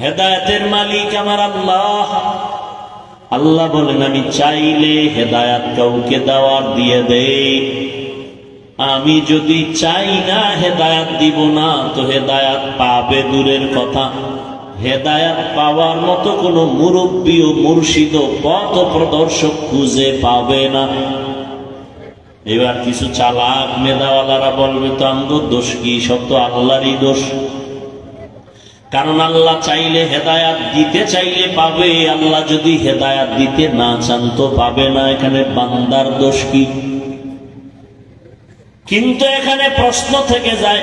হেদায়েতের মালিক আমার আল্লাহ। আল্লাহ বলেন আমি চাইলে হেদায়েত কাউকে দেওয়ার দিয়ে দেই, আমি যদি চাই না হেদায়েত দিব না, তো হেদায়েত পাবে দূরের কথা, হেদায়েত পাওয়ার মতো কোনো মুরব্বী ও মুর্শিদ ও পথ প্রদর্শক খুঁজে পাবে না। এবার কিছু চালাক মেধাওয়ালারা বলবে তো আমগো দোষ কি, সব তো আল্লাহরই দোষ। কারণ আল্লাহ চাইলে হেদায়াত দিতে চাইলে পাবে, আল্লাহ যদি হেদায়াত দিতে না চান তো পাবে না। এখানে বান্দার দোষ কি? কিন্তু এখানে প্রশ্ন থেকে যায়,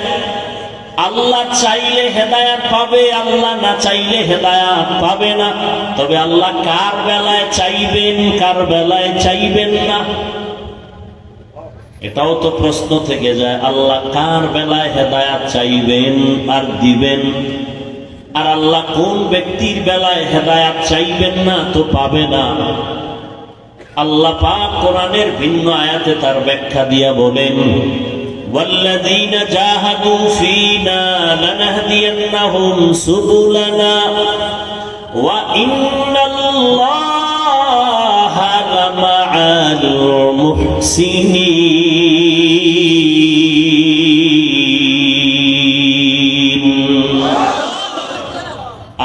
আল্লাহ চাইলে হেদায়াত পাবে, আল্লাহ না চাইলে হেদায়াত পাবে না। তবে আল্লাহ কার বেলায় চাইবেন, কার বেলায় চাইবেন না, এটাও তো প্রশ্ন থেকে যায়। আল্লাহ কার বেলায় হেদায়াত চাইবেন আর দিবেন, আর আল্লাহ কোন ব্যক্তির বেলায় হেদায়াত চাইবেন না তো পাবে না। আল্লাহ পাক কোরআনের ভিন্ন আয়াতে তার ব্যাখ্যা দিয়া বলেন, ওয়াল্লাযীনা জাহাদু ফীনা লানাহদিয়ান্নাহুম সুবুলানা ওয়া ইন্নাল্লাহা লামাআল মুহসিনিন।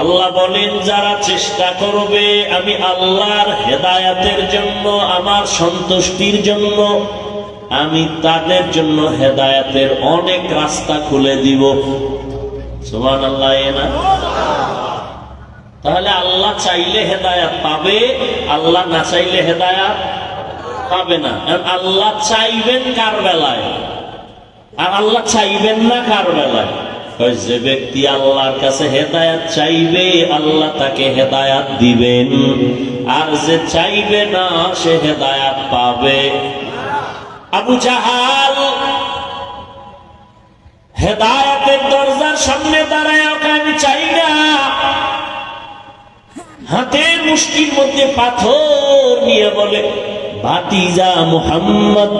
আল্লাহ বলেন যারা চেষ্টা করবে আমি আল্লাহর হেদায়াতের জন্য, আমার সন্তুষ্টির জন্য, আমি তাদের জন্য হেদায়াতের অনেক রাস্তা খুলে দিব। সুবহানাল্লাহ। না তাহলে আল্লাহ চাইলে হেদায়াত পাবে, আল্লাহ না চাইলে হেদায়াত পাবে না। আল্লাহ চাইবেন কার বেলায় আর আল্লাহ চাইবেন না কার বেলায়? যে ব্যক্তি আল্লাহর কাছে হেদায়াত চাইবে আল্লাহ তাকে হেদায়াত দিবেন, আর যে চাইবে না সে হেদায়াত পাবে। আবু জাহাল হেদায়াতের দরজার সামনে দাঁড়ায় আমি চাই না, হাতের মুষ্টির মধ্যে পাথর নিয়ে বলে, ভাতিজা মুহাম্মদ।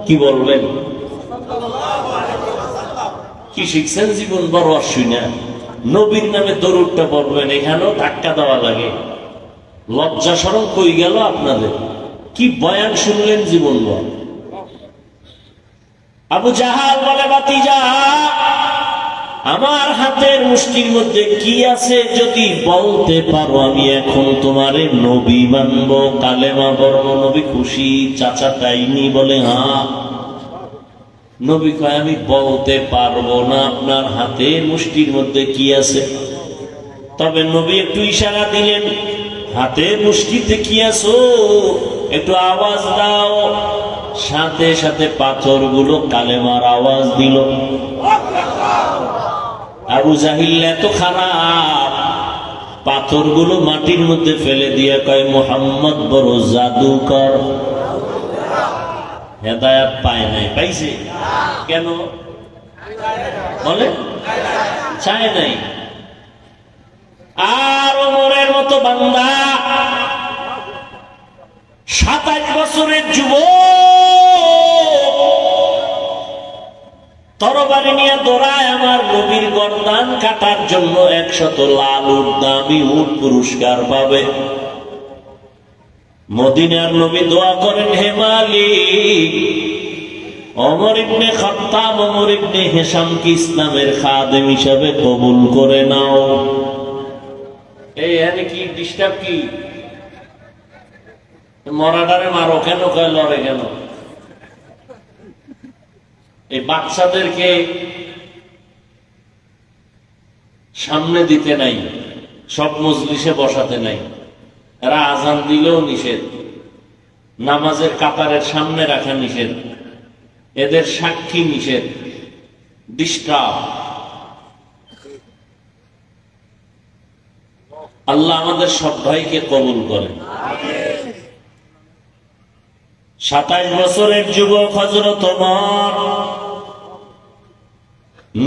কি বলবেন? কি শিখছেন জীবন বড় শুনে? নবীর নামে দরুদটা পড়বেন, এখানেও ধাক্কা দেওয়া লাগে। লজ্জা শরম কই গেল আপনাদের? কি বয়ান শুনলেন জীবন বড়। আবু জাহাল বলে, ভাতিজা আমার হাতের মুষ্টির মধ্যে কি আছে যদি বলতে পারো, আমি এখন তোমারে নবী মানব, কালেমা পড়ব। নবী খুশি, চাচা তাইনি? বলে হ্যাঁ। নবী কয় আমি বলতে পারবো না আপনার হাতের মুষ্টির মধ্যে কি আছে। তবে নবী একটু ইশারা দিলেন, হাতের মুষ্টিতে কি আছো একটু আওয়াজ দাও। সাথে সাথে পাথরগুলো কালেমার আওয়াজ দিল। আবু জাহিল এত খারাপ, পাথরগুলো মাটির মধ্যে ফেলে দিয়ে কয়, মুহাম্মদ বড় জাদুকর। হেদায়াত পায় নাই, পাইছে? কেন বলে? চায় নাই। আর ওমরের মতো বান্দা 27 বছরের যুবক তরবারি নিয়ে দৌড়ায় আমার নবীর গর্দান কাটার জন্য। 100 লাল উট, দামি উট পুরস্কার পাবে। মদিনার নবী দোয়া করেন, হে মালিক ওমর ইবনে খাত্তাব, ওমর ইবনে হিশাম কি ইসলামের খাদেম হিসাবে কবুল করে নাও। এই এখানে কি ডিস্টার্ব? কি মরাডারে মারো কেন? কয় লড়ে কেন? এই বাচ্চাদেরকে সামনে দিতে নাই, সব মজলিসে বসাতে নাই। এরা আজান দিলেও নিষেধ, নামাজের কাতারের সামনে রাখা নিষেধ, এদের সাক্ষী নিষেধ, ডিস্টার্ব। আল্লাহ আমাদের সব ভাইকে কবুল করেন। 27 বছরের যুবক হযরত ওমর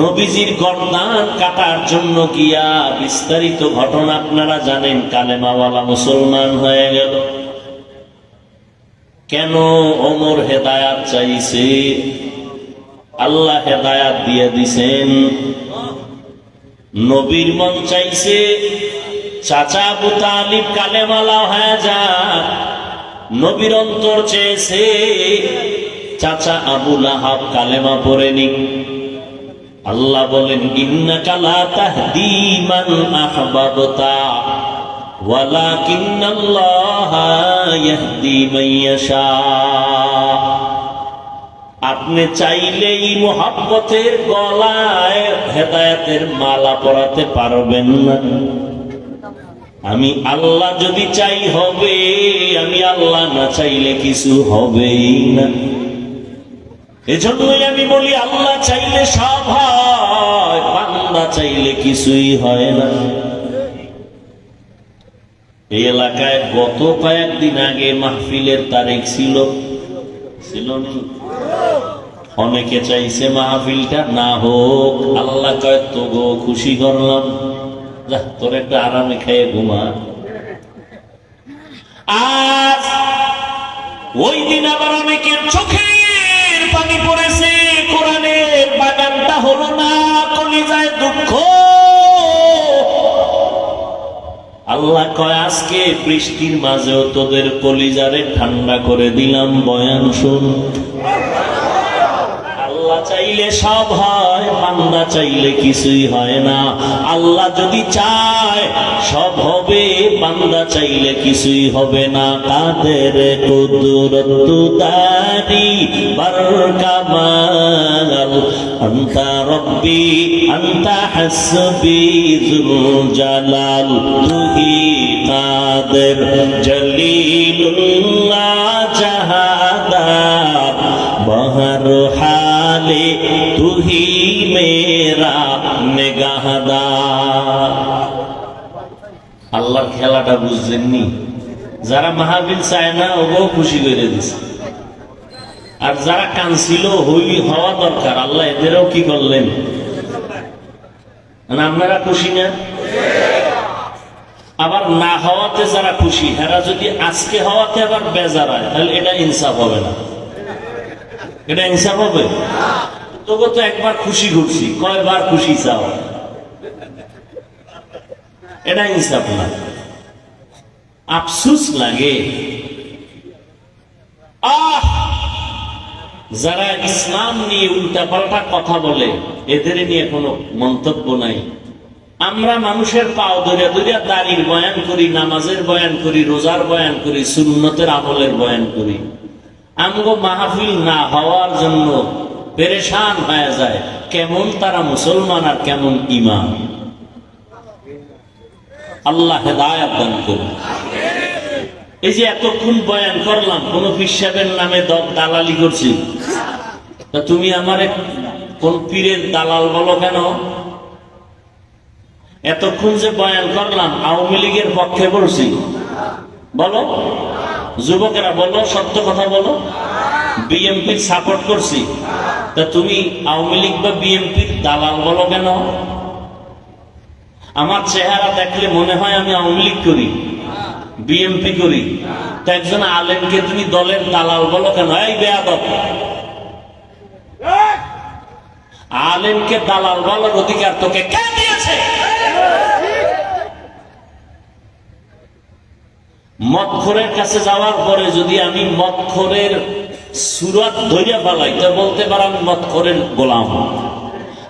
নবীজির গর্দান কাটার জন্য গিয়া, বিস্তারিত ঘটনা আপনারা জানেন, কালেমাওয়ালা মুসলমান হয়ে গেল। কেন? ওমর হেদায়াত চাইছে, আল্লাহ হেদায়াত দিয়ে দিছেন। নবীর মন চাইছে চাচা আবু তালিব কালেমালা হয়ে যাক, নবীর অন্তর চেয়েছে চাচা আবু লাহাব কালেমা পড়ে নিক। আল্লাহ বলেন ইন্নাকা লা তাহদি মান আহবাবতা ওয়ালাকিন্নাল্লাহা ইয়াহদি মান ইয়াশা। আপনি চাইলেই মুহাব্বতের গলায় হেদায়েতের মালা পরাতে পারবেন না। আমি আল্লাহ যদি চাই হবে, আমি আল্লাহ না চাইলে কিছু হবেই না। এজন্যই আমি বলি আল্লাহ চাইলে সব হয়, বান্দা চাইলে কিছুই হয় না। এই এলাকায় গত কয়েকদিন আগে মাহফিলের তারিখ ছিল না? অনেকে চাইছে মাহফিলটা না হোক, আল্লাহ কয় তো গো খুশি করলাম, যা তোর একটা আরামে খেয়ে ঘুমা। আজ ওই দিন আবার অনেকের চোখের পানি পড়েছে, কোরআনের বাগানটা হলো না, কলিজায় দুঃখ। আল্লাহ কয় আজকে বৃষ্টির মাঝেও তোদের কলিজারে ঠান্ডা করে দিলাম, বয়ান শুন। আল্লাহ চাইলে সব হয়, বান্দা চাইলে কিছুই হয় না। আল্লাহ যদি চায় সব হবে, বান্দা চাইলে কিছুই হবে না। কাদের কুদরত দারি বরকামাল আনতা রব্বি আনতা হাসবি যুল জালাল তুহি কাদের জলিলুল্লাহ জাহাদার বহর হালে তুহি মেরা নিগাহদার। আল্লাহর খেলাটা বুঝলেননি? যারা মাহফিল চায় না ওগো খুশি করে দিছে, আর যারা কাঁদছিল হওয়া দরকার, আল্লাহ এদেরও কি করলেন? আপনারা খুশি না? আবার না হওয়াতে যারা খুশি, এরা যদি আজকে হওয়াতে আবার বেজার হয়, তাহলে এটা ইনসাফ হবে না। এটা ইনসাফ হবে? তোকে তো একবার খুশি ঘুরছি, কয়বার খুশি চাও? এটা ইনসাফ না। আফসুস লাগে। যারা ইসলাম নিয়ে উল্টাপাল্টা কথা বলে, এদের নিয়ে কোনো মন্তব্য নাই। আমরা মানুষের পাও ধরিয়া ধরিয়া দাড়ির বয়ান করি, নামাজের বয়ান করি, রোজার বয়ান করি, সুন্নতের আমলের বয়ান করি। আমগো মাহফিল না হওয়ার জন্য পেরেশান হয়ে যায়। কেমন তারা মুসলমান আর কেমন ঈমান। আল্লাহ হেদায়েত দান করুন। এই যে এতক্ষণ বয়ান করলাম, কোন পীর সাহেবের নামে দালালি করছি? তা তুমি আমারে কোন পীরের দালাল বলো কেন? এতক্ষণ যে বয়ান করলাম আওয়ামী লীগের পক্ষে বলছি বলো? যুবকেরা বলো, সত্য কথা বলো। বিএনপির সাপোর্ট করছি, তা তুমি আওয়ামী লীগ বা বিএনপির দালাল বলো কেন? আমার চেহারা দেখলে মনে হয় আমি আওয়ামী লীগ করি, বিএনপি করি, তা একজন আলেমকে তুমি দলের দালাল বলো কেন? এই বেয়াদব! আলেমকে দালাল বলার অধিকার তোকে কে দিয়েছে? মদখোরের কাছে যাওয়ার পরে যদি আমি মদখোরের সুরত ধরিয়া ফেলাই, তা বলতে পারো আমি মদখোরের গোলাম।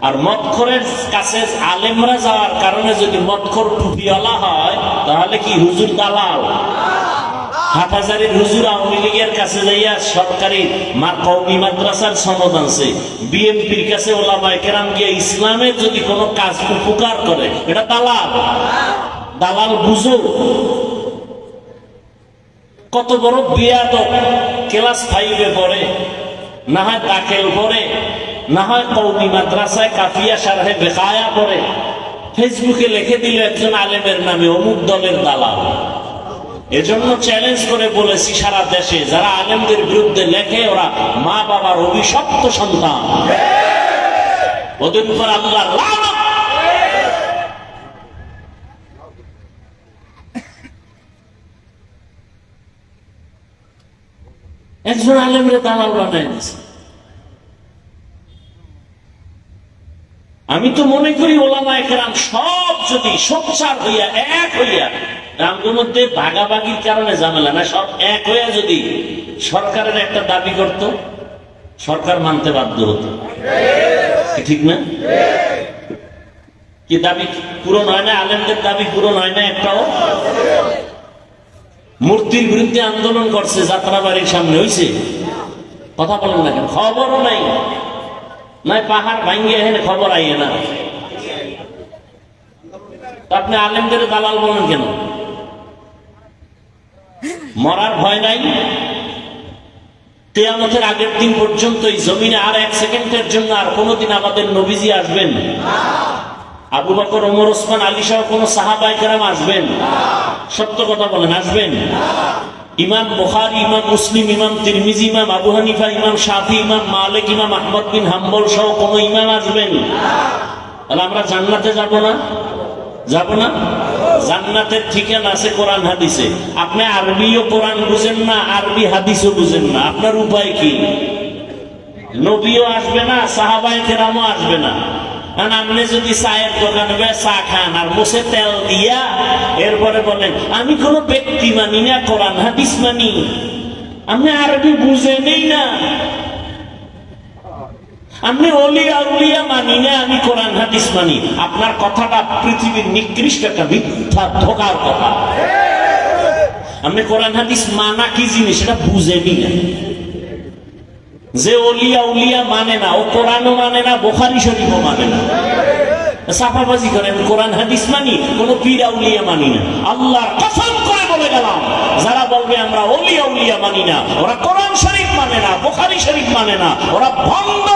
আর মদখোরের কাছে আলেমরা যাওয়ার কারণে যদি মদখোর টুপিওয়ালা হয়, তাহলে কি হুজুর দালাল? হাটহাজারীর হুজুর আওয়ামী লীগের কাছে যাইয়া সরকারি কওমি মাদ্রাসার সনদ আনছে, বিএনপির কাছে ওলামায়ে কেরাম গিয়ে ইসলামের যদি কোনো কাজ উপকার করে, এটা দালাল। দালাল বুঝো কত বড় বেয়াদব! ক্লাস 5-এ পড়ে, না হয় দাখিল পড়ে, না হয় কওমি মাদ্রাসায় কাফিয়া শারহে বেকায়া পড়ে, ফেসবুকে লিখে দিল একজন আলেমের নামে অমুক দলের দালাল। এজন্য চ্যালেঞ্জ করে বলেছি, সারা দেশে যারা আলেমদের বিরুদ্ধে লেখে ওরা মা বাবার অভিশপ্ত সন্তান, ওদের উপর আল্লাহর লানত। একজন আলেমরে দালাল বানাই দিছে। আমি তো মনে করি ওলামা ওলামায়ে কেরাম সব যদি সোচ্চার হইয়া এক হইয়া, রামগুর মধ্যে ভাগাভাগির কারণে ঝামেলা না, সব এক হইয়া যদি সরকারের একটা দাবি করত, সরকার মানতে বাধ্য হতো। ঠিক না? কি দাবি পূরণ হয় না? আলেমদের দাবি পূরণ হয় না একটাও? মূর্তির বিরুদ্ধে আন্দোলন করছে যাত্রাবাড়ির সামনে, হইছে? কথা বলেন না কেন? খবরও নাই, নাই পাহাড় ভাঙ্গিয়ে এখানে খবর আইয়ে না। আপনি আলেমদের দালাল বলেন কেন? মরার ভয় নাই? কিয়ামতের আগের দিন পর্যন্ত এই জমিনে আর এক সেকেন্ডের জন্য আর কোনোদিন আমাদের নবীজি আসবেন? আবু বকর, ওমর, ওসমান, আলী সহ কোন সাহাবায়ে কেরাম আসবেন? সত্য কথা বলেন, আসবেন? ইমাম বুখারী, ইমাম মুসলিম, ইমাম তিরমিজি, ইমাম আবু হানিফা, ইমাম শাফি, ইমাম মালিক, ইমাম আহমদ বিন হাম্বল সহ কোন ইমাম আসবেন? তাহলে আমরা জান্নাতে যাব না? যাব না? জান্নাতের ঠিকানা আছে কোরআন হাদিসে। আপনি আরবিও কোরআন বুঝেন না, আরবি হাদিসও বুঝেন না, আপনার উপায় কি? নবীও আসবে না, সাহাবায়ে কেরামও আসবে না। কারণ আপনি যদি চায়ের দোকানে চা খান আর মুছে তেল দিয়া এরপরে বলেন আমি কোন ব্যক্তি মানি না, কোরআন হাদিস মানি, আপনি আরবি বুঝেনই না। আপনি ওলিয়া উলিয়া মানি না, আমি কোরআন হাদিস মানি, আপনার কথাটা পৃথিবীর নিকৃষ্ট একটা মিথ্যা ধোঁকার কথা। আপনি কোরআন হাদিস মানা কি জিনিস সেটা বুঝেনি না। যে ওলিয়া উলিয়া মানে না, ও কোরআনও মানে না, বুখারী শরীফও মানে না, সাফাবাজি করে আমি কোরআন হাদিস মানি, কোন পীর আউলিয়া মানি না। আল্লাহর কসম করে বলে গেলাম, যারা বলবে আমরা ওলিয়া উলিয়া মানি না, ওরা কোরআন শরীফ মানে না, বুখারী শরীফ মানে না, ওরা ভণ্ড।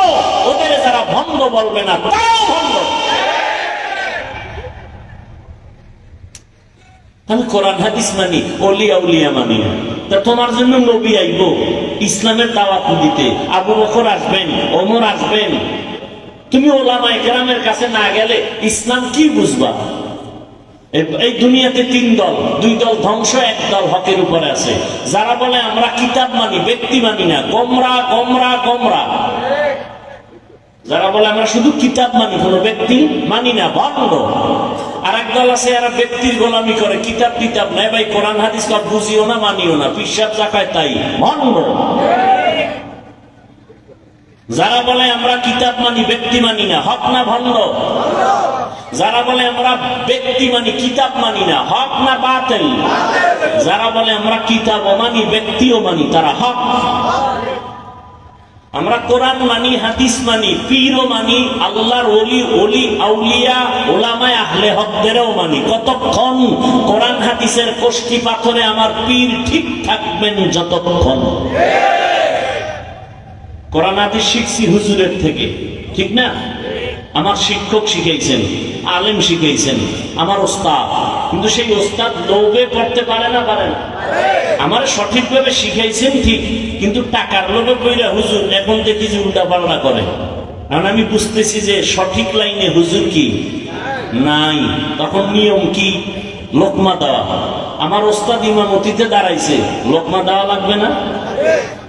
ওদের যারা ভণ্ড বলবে না তারাও ভণ্ড। আমি কোরআন হাদিস মানি, ওলিয়া উলিয়া মানি না। তা তোমার জন্য নবী আইব ইসলামের দাওয়াত দিতে, আবু বকর আসবেন, ওমর আসবেন, তুমি ওলামায়ে কেরামের কাছে না গেলে ইসলাম কি বুঝবা? এই দুনিয়াতে তিন দল, দুই দল ধ্বংস, এক দল হকের উপরে আছে। যারা বলে আমরা কিতাব মানি, ব্যক্তি মানি না, গোমরা গোমরা গোমরা। যারা বলে আমরা শুধু কিতাব মানি, কোন ব্যক্তি মানি না, ভণ্ড। আর এক দল আছে এরা ব্যক্তির গোলামি করে, কিতাব টিতাব নাই ভাই, কোরআন হাদিস সব বুঝিও না, মানিও না, পিশাব জাকায় তাই, ভণ্ড। যারা বলে আমরা কিতাব মানি, ব্যক্তি মানি না, হক না ভণ্ড? যারা বলে আমরা ব্যক্তি মানি, কিতাব মানি না, হক না বাতিল? যারা বলে আমরা কিতাবও মানি, ব্যক্তিও মানি, তারা হক। আমরা কোরআন মানি, হাদিস মানি, পীরও মানি, আল্লাহর ওলি, ওলি আউলিয়া, ওলামায়ে আহলে হকদেরও মানি। কতক্ষণ? কোরআন হাদিসের কষ্টি পাথরে আমার পীর ঠিক থাকবেন যতক্ষণ। কোরআন হাদিস শিখছি হুজুরের থেকে, ঠিক না? আমার শিক্ষক শিখাইছেন, আলেম শিখাইছেন, আমার ওস্তাদ। কিন্তু সেই ওস্তাদ লোভে পড়তে পারে না, পারে না? আমার সঠিকভাবে শিখাইছেন ঠিক, কিন্তু টাকার লোভে কইরা হুজুর এখন দেখি যে উল্টা পাল্টা করে। কারণ আমি বুঝতেছি যে সঠিক লাইনে হুজুর কি নাই। তখন নিয়ম কি? লোকমা দেওয়া। আমার ওস্তাদ ইমামতিতে দাঁড়াইছে, লোকমা দেওয়া লাগবে না?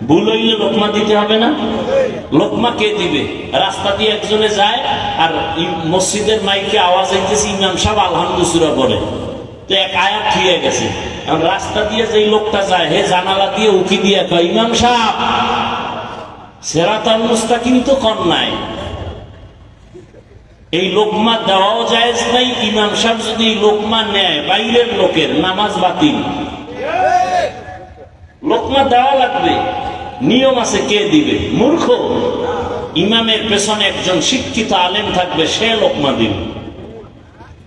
ভুল হইলে লোকমা দিতে হবে না? লোকমা কে দিবে? রাস্তা দিয়ে একজনে যায় আর মসজিদের মাইকে আওয়াজ হইতেছে ইমাম সাহেব আলহামদুলিল্লাহ বলে, তো এক আয়াত থিয়ে গেছে। রাস্তা দিয়ে যেই লোকটা যায়, হে জানালা দিয়ে উকি দিয়ে কয় ইমাম সাহেব সিরাতাল মুস্তাকিম তো কর নাই। এই লোকমা দেওয়াও জায়েজ নাই। ইমাম সাহেব যদি লোকমা নেয় বাইরের লোকের, নামাজ বাতিল। লোকমা দেওয়া লাগবে, নিয়ম আছে, কে দিবে? মূর্খ। ইমামের পেছনে একজন শিক্ষিত আলেম থাকবে, সে লোকমা দিবে।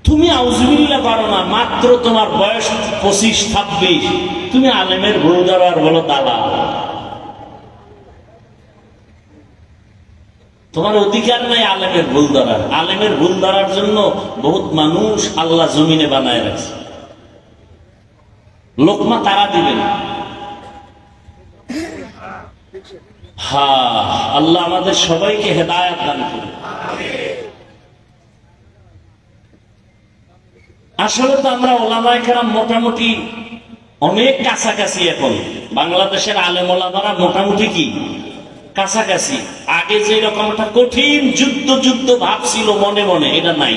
তুমি আউযুবিল্লাহ পারো না, মাত্র তোমার বয়স 25-26, তুমি আলেমের ভুল ধরো আর বলো দালাল। তোমার অধিকার নাই আলেমের ভুল ধরার। আলেমের ভুল ধরার জন্য বহুত মানুষ আল্লাহ জমিনে বানায় রাখছে। লোকমা তারা দিবেন। হ্যাঁ, আল্লাহ আমাদের সবাইকে হেদায়েত দান করুন। আসলে তো আমরা ওলামায়ে কেরাম মোটামুটি অনেক কাছাকাছি। এখন বাংলাদেশের আলেম ওলামারা মোটামুটি কি কাছাকাছি। আগে যে রকম একটা কঠিন যুদ্ধ যুদ্ধ ভাব ছিল মনে মনে, এটা নাই।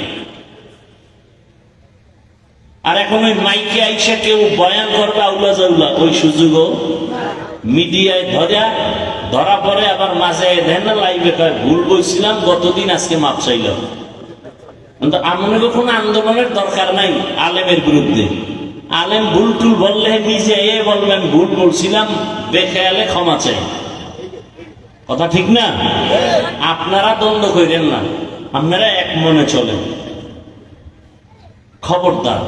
আর এখন ওই মাইকে আইসা কেউ বয়ান করবে আউলা জাউলা, ওই সুযোগও মিডিয়ায় ধরা পড়ে। আবার মাঝে দেন না লাইভে কয় ভুল বলছিলাম গতদিন, আজকে মাপ চাইলাম। কিন্তু আমাদের কোনো আন্দোলনের দরকার নাই আলেমের বিরুদ্ধে। আলেম ভুল টুল বললে নিজে বলবেন ভুল বলছিলাম, বেখেয়ালে ক্ষমা চাই। কথা ঠিক না? আপনারা দ্বন্দ্ব করেন না, আপনারা এক মনে চলেন। খবরদার,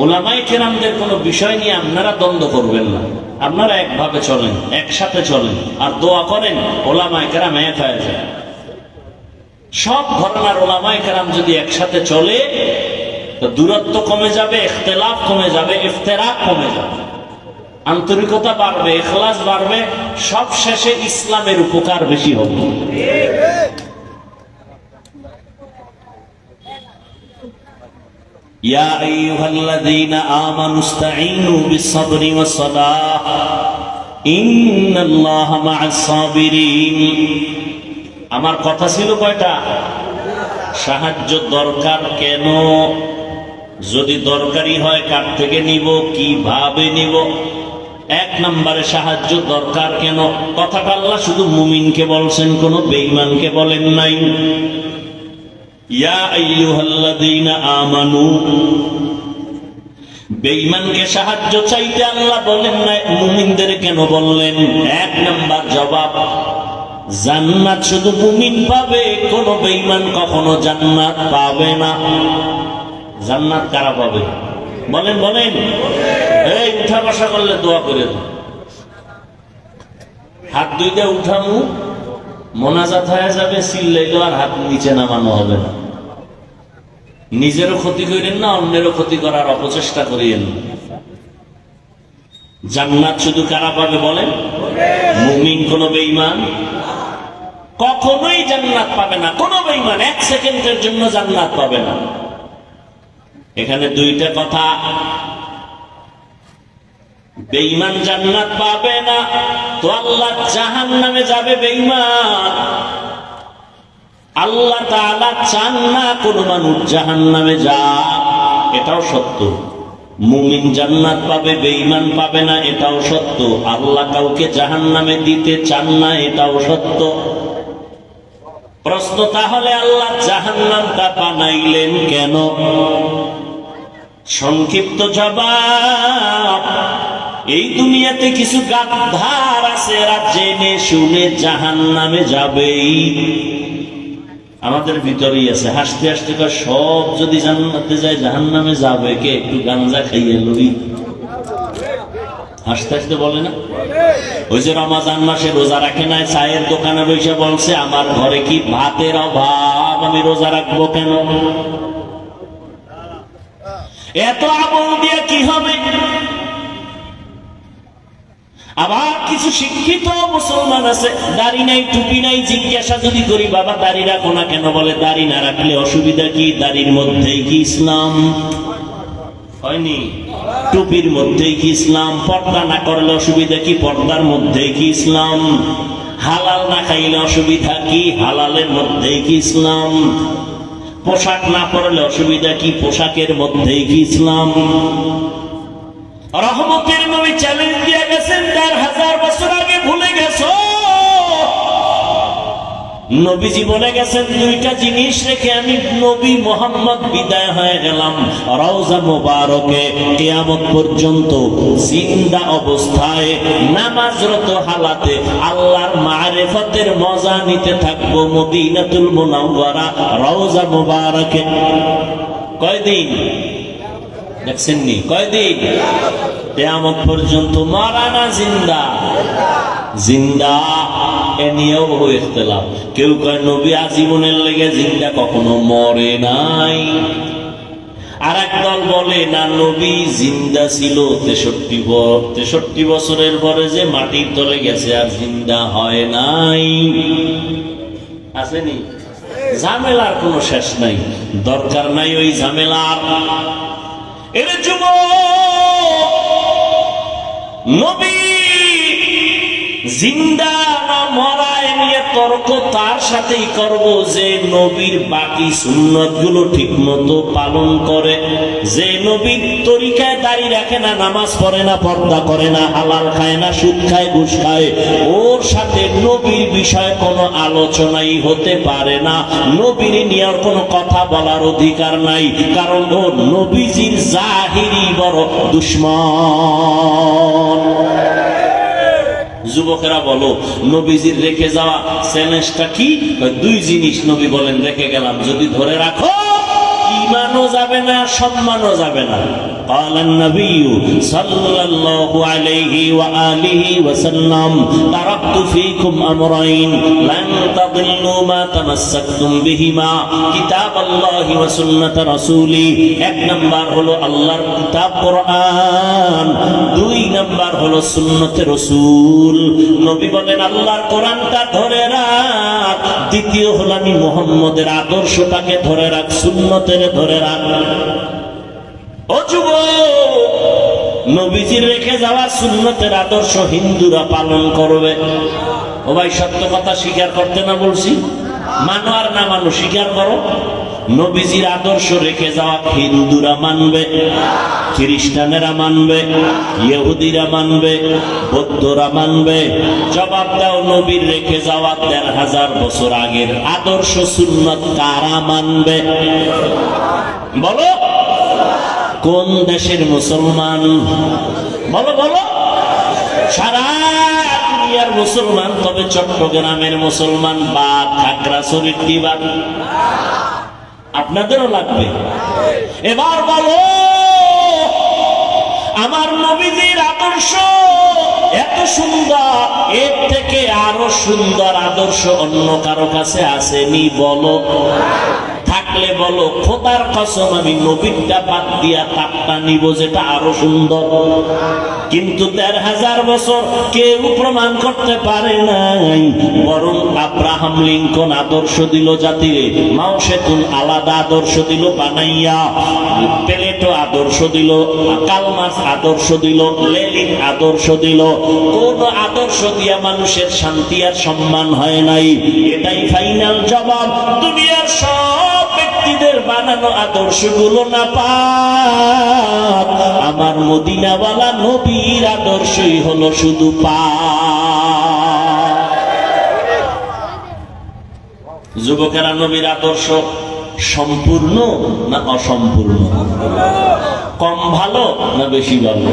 ওলামায়ে কেরামদের কোনো বিষয় নিয়ে আপনারা দ্বন্দ্ব করবেন না। আপনারা একভাবে চলেন, একসাথে চলেন, আর দোয়া করেন ওলামায়ে কেরাম এক হয়ে যায়। সব ঘটনার ওলামায়ে কেরাম যদি একসাথে চলে তো দূরত্ব কমে যাবে, ইখতিলাফ কমে যাবে, ইফতিরাক কমে যাবে, আন্তরিকতা বাড়বে, ইখলাস বাড়বে, সব শেষে ইসলামের উপকার বেশি হবে। ইয়া আইয়ুহাল্লাযীনা আমানু ইসতাঈনু বিস-সাবরি ওয়াস-সালাহ ইন্নাল্লাহা মা'আস-সাবিরিন। আমার কথা ছিল কয়টা? সাহায্য দরকার কেন? যদি দরকারি হয় কার থেকে নিব, কিভাবে নিব? এক নম্বরে সাহায্য দরকার কেন? কথাটা আল্লাহ শুধু মুমিনকে বলছেন, কোনো বেঈমানকে বলেন নাই। ইয়া আইয়ুহাল্লাযীনা আমানু, বেঈমানকে সাহায্য চাইতে আল্লাহ বলেন নাই, মুমিনদের কেন বললেন? এক নাম্বার জবাব, জান্নাত শুধু মুমিন পাবে, কোন বেঈমান কখনো জান্নাত পাবে না। জান্নাত কারা পাবে? বলেন বলেন। এই উঠা বসা করলে দোয়া করে দেন, হাত দুইটা উঠামু, মোনাজাত হয়ে যাবে, চিল্লাইলে আর হাত নিচে নামানো হবে না। নিজেরও ক্ষতি করেন না, অন্যেরও ক্ষতি করার অপচেষ্টা করিয়েন না। জান্নাত শুধু কারা পাবে বলেন? মুমিন, কোন বেঈমান কখনোই জান্নাত পাবে না। কোন বেঈমান এক সেকেন্ডের জন্য জান্নাত পাবে না। এখানে দুইটা কথা, বেঈমান জান্নাত পাবে না তো আল্লাহ জাহান্নামে যাবে বেঈমান। আল্লাহ তাআলা চান না কোন মানুষ জাহান্নামে যাক, এটাও সত্য। মুমিন জান্নাত পাবে, বেঈমান পাবে না, এটাও সত্য। আল্লাহ কাউকে জাহান্নামে দিতে চান না, এটাও সত্য। প্রশ্ন তাহলে আল্লাহ জাহান্নামটা বানাইলেন কেন? সংক্ষিপ্ত জবাব, এই দুনিয়াতে কিছু গাদ্দার আছে, এরা জেনে শুনে জাহান্নামে যাবেই। আমাদের ভিতরেই আছে, হাসতে হাসতে কয় সব যদি জান্নাতে যায় জাহান্নামে যাবে কে? একটু গাঞ্জা খাইয়ে লই। হাসতে হাসতে বলে না? ওই যে রমজান মাসে রোজা রাখে নাই, চায়ের দোকানে বসে বলছে আমার ঘরে কি ভাতের অভাব, আমি রোজা রাখবো কেন? এত আমল দিয়ে কি হবে? আবার কিছু শিক্ষিত মুসলমান আছে, দাড়ি নাই, টুপি নাই, জিজ্ঞাসা যদি করি বাবা দাড়ি রাখো না কেন, বলে দাড়ি না রাখলে অসুবিধা কি? দাড়ির মধ্যেই কি ইসলাম? হয়নি? টুপির মধ্যেই কি ইসলাম? পর্দা না করলে অসুবিধা কি? পর্দার মধ্যেই কি ইসলাম? হালাল না খাইলে অসুবিধা কি? হালালের মধ্যেই কি ইসলাম? পোশাক না পরলে অসুবিধা কি? পোশাকের মধ্যেই কি ইসলাম? রহমতের নবী চ্যালেঞ্জ দিয়ে গেছেন ১,৫০০ বছর আগে, ভুলে গেছো? নবীজি বলে গেছেন দুইটা জিনিস রেখে আমি নবী মুহাম্মদ বিদায় হয়ে গেলাম। রওজা মুবারকে কিয়ামত পর্যন্ত জিন্দা অবস্থায় নামাজরত হালাতে আল্লাহর মারিফতের মজা নিতে থাকবো মদিনাতুল মুনাওয়ারা রওজা মুবারকে। কয়দিন দেখছেননি? কয়দিন? কিয়ামত পর্যন্ত। মরা না জিন্দা? জিন্দা। এ নিয়েও বহু ইখতিলাফ। কেউ কয় নবী আজীবনের লেগে জিন্দা, কখনো মরে নাই। আর একদল বলে না, নবী জিন্দা ছিল 63 বছরের পরে যে মাটির তলে গেছে আর জিন্দা হয় নাই। আসেনি? ঝামেলার কোনো শেষ নাই, দরকার নাই ওই ঝামেলার। এর যুবক, নবী জিন্দা না মরা এ নিয়ে তর্ক তার সাথেই করব যে নবীর বাকি সুন্নত গুলো ঠিক মতো পালন করে, যে নবীর তরিকায় দাড়ি রাখে না, নামাজ পড়ে না, পর্দা করে না, হালাল খায় না, সুদ খায়, ঘুষ খায়, ওর সাথে নবীর বিষয়ে কোনো আলোচনাই হতে পারে না। নবীর নিয়ে কোনো কথা বলার অধিকার নাই, কারণ ও নবীজির জাহিরি বড় দুশমন। যুবকেরা বলো, নবীজির রেখে যাওয়া চ্যালেঞ্জটা কি? দুই জিনিস নবী বলেন রেখে গেলাম, যদি ধরে রাখো ঈমানও যাবে না, সম্মানও যাবে না। قال النبي صلى الله عليه وآله وسلم تركت فيكم أمرين لن تضلوا ما تمسكتم بهما كتاب الله وسنة رسوله। এক নাম্বার হলো আল্লাহর কিতাব কোরআন, দুই নাম্বার হলো সুন্নতে রাসূল। নবী বলেন আল্লাহর কোরআনটা ধরে রাখ, দ্বিতীয় হলো আমি মুহাম্মদের আদর্শটাকে ধরে রাখ, সুন্নতের ধরে রাখ। ও যুবক, নবীজির রেখে যাওয়া সুন্নতের আদর্শ হিন্দুরা পালন করবে। ও ভাই, সত্য কথা স্বীকার করতে না বলছি? মানো আর না মানো স্বীকার করো। নবীজির আদর্শ রেখে যাওয়া হিন্দুরা মানবে, খ্রিস্টানেরা মানবে, ইহুদিরা মানবে, বৌদ্ধরা মানবে। জবাব দাও, নবীর রেখে যাওয়া ১,৫০০ বছর আগের আদর্শ সুন্নত কারা মানবে? বলো, কোন দেশের মুসলমান? বলো বলো। সারা দুনিয়ার মুসলমান, তবে চট্টগ্রামের মুসলমান বা খাগড়াছড়ির দিবান আপনাদেরও লাগবে। এবার বলো, আমার নবীজির আদর্শ এত সুন্দর, এর থেকে আরো সুন্দর আদর্শ অন্য কারো কাছে আসেনি? বলো, থাকলে বলো। খোদার কসম, আমি নবীরটা বাদ দিয়া তারটা নিব যেটা আরো সুন্দর। কিন্তু ১,৫০০ বছর কেউ প্রমাণ করতে পারে নাই। বরং আব্রাহাম লিঙ্কন আদর্শ দিল জাতিরে, মাও সেতুন আলাদা আদর্শ দিল বানাইয়া, প্লেটো আদর্শ দিল, কালমার্ক্স আদর্শ দিল, লেনিন আদর্শ দিল। কোন আদর্শ দিয়া মানুষের শান্তি আর সম্মান হয় নাই। এটাই ফাইনাল জবাব। দুনিয়ার সব ব্যক্তিদের বানানো আদর্শগুলো না পাক, আমার মদিনাওয়ালা নবীর আদর্শই হলো শুধু পাক। যুবকেরা, নবীর আদর্শ সম্পূর্ণ না অসম্পূর্ণ? কম ভালো না বেশি ভালো?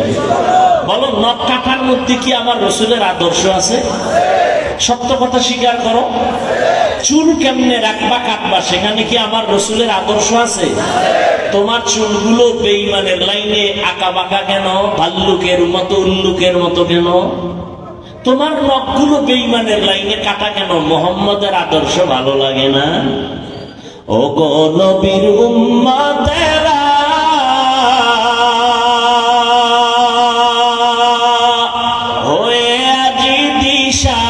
বলো, নখ কাটার মধ্যে কি আমার রসুলের আদর্শ আছে? সত্য কথা স্বীকার করো। চুল কেমনে রাখবা কাটবা, সেখানে কি আমার রসুলের আদর্শ আছে? তোমার চুলগুলো বেঈমানের লাইনে আঁকা বাঁকা কেন? ভাল্লুকের মতো, উল্লুকের মতো কেন? তোমার নখগুলো বেঈমানের লাইনে কাটা কেন? মুহাম্মদের আদর্শ ভালো লাগে না? ও গো নবীর উম্মতেরা, হয়ে আজি দিশাহারা,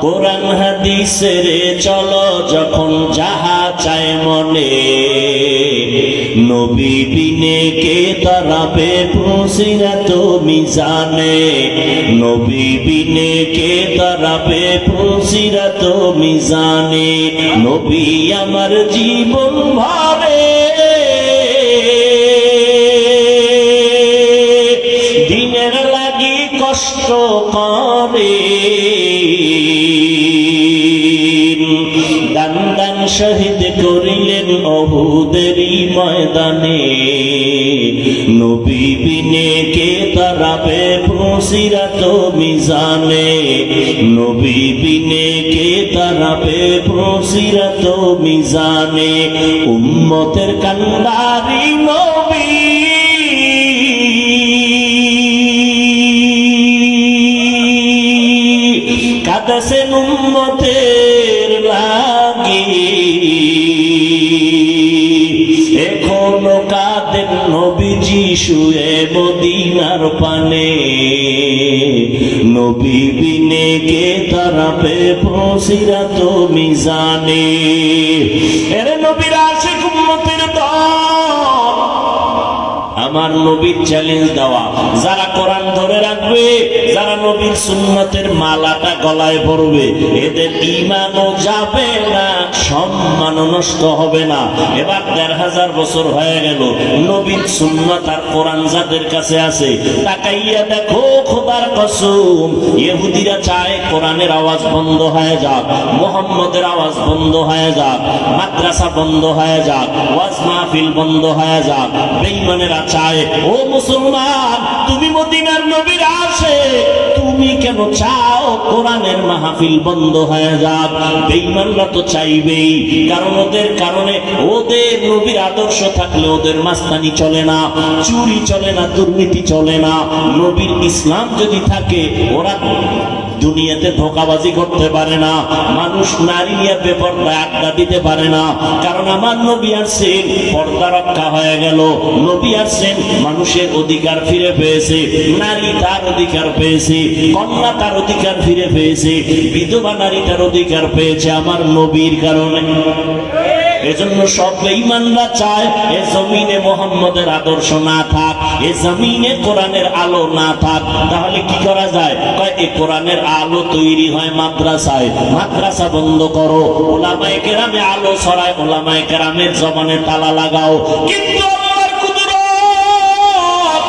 কোরআন হাদিসের চলো যখন যাহা চায় মনে, নবী বিনে কে দাঁড়াবে পুসিরাত মিজানে, নবী বিনে কে দাঁড়াবে পুসিরাত মিজানে। নবী আমার জীবন ভরে দিনের লাগি কষ্ট করে, দান দান শহীদ করিলেন অহুদেরই ময়দানে, নবী বিনে কে দাঁড়াবে পুসিরাত মিজানে, নবী বিনে কে দাঁড়াবে পুসিরাত মিজানে। উম্মতের কান্ডারি নবী, কাঁদেছেন উম্মতের লাগি, এখনো কাঁদেন নবীজি শুয়ে মদিনার পানে, নবী বিনে কে দাঁড়াবে পুসিরাত মিজানে। এরে নবীর আশিক উম্মতের দল, আমার নবীর চ্যালেঞ্জ দেওয়া, যারা কোরআন ধরে রাখবে, যারা নবীর সুন্নতের মালাটা গলায় পরবে, এদের ঈমানও যাবে না, সম্মানও নষ্ট হবে না। এবার ১৫০০ বছর হয়ে গেল, নবীর সুন্নত আর কোরআন যাদের কাছে আছে, তাকাইয়া দেখো খোদার কসম, ইহুদিরা চায় কোরআনের আওয়াজ বন্ধ হয়ে যাক, মুহাম্মদের আওয়াজ বন্ধ হয়ে যাক, মাদ্রাসা বন্ধ হয়ে যাক, ওয়াজ মাহফিল বন্ধ হয়ে যাক। বেঈমানেরা চায়, ও মুসলমান, তুমি মদিনার নবীর আশিক, তুমি কেন চাও কোরআনের মাহফিল বন্ধ হয়ে যাক? বেঈমানরা তো চাইবেই, কারণ ওদের কারণে, ওদের নবীর আদর্শ থাকলে ওদের মাস্তানি চলে না, চুরি চলে না, দুর্নীতি চলে না। নবীর ইসলাম যদি থাকে, ওরা দুনিয়াতে ধোঁকাবাজি করতে পারে না, মানুষ নারী নিয়ে বেপরদায় আড্ডা দিতে পারে না, কারণ আমার নবী আসছেন, পর্দা রক্ষা হয়ে গেল। নবী আসছেন, মানুষের অধিকার ফিরে পেয়েছে, নারী তার অধিকার পেয়েছে, কন্যা তার অধিকার ফিরে পেয়েছে, বিধবা নারী তার অধিকার পেয়েছে আমার নবীর কারণে। এজন্য সব বেঈমানরা চায় এ জমিনে মুহাম্মদের আদর্শ না থাক, এ জমিনে কোরআনের আলো না থাক। তাহলে কি করা যায়? কয় এই কোরআনের আলো তৈরি হয় মাদ্রাসায়, মাদ্রাসা বন্ধ করো, উলামায়ে কেরামে আলো ছড়ায়, উলামায়ে কেরামের জবানে তালা লাগাও। কিন্তু আল্লাহর কুদরত,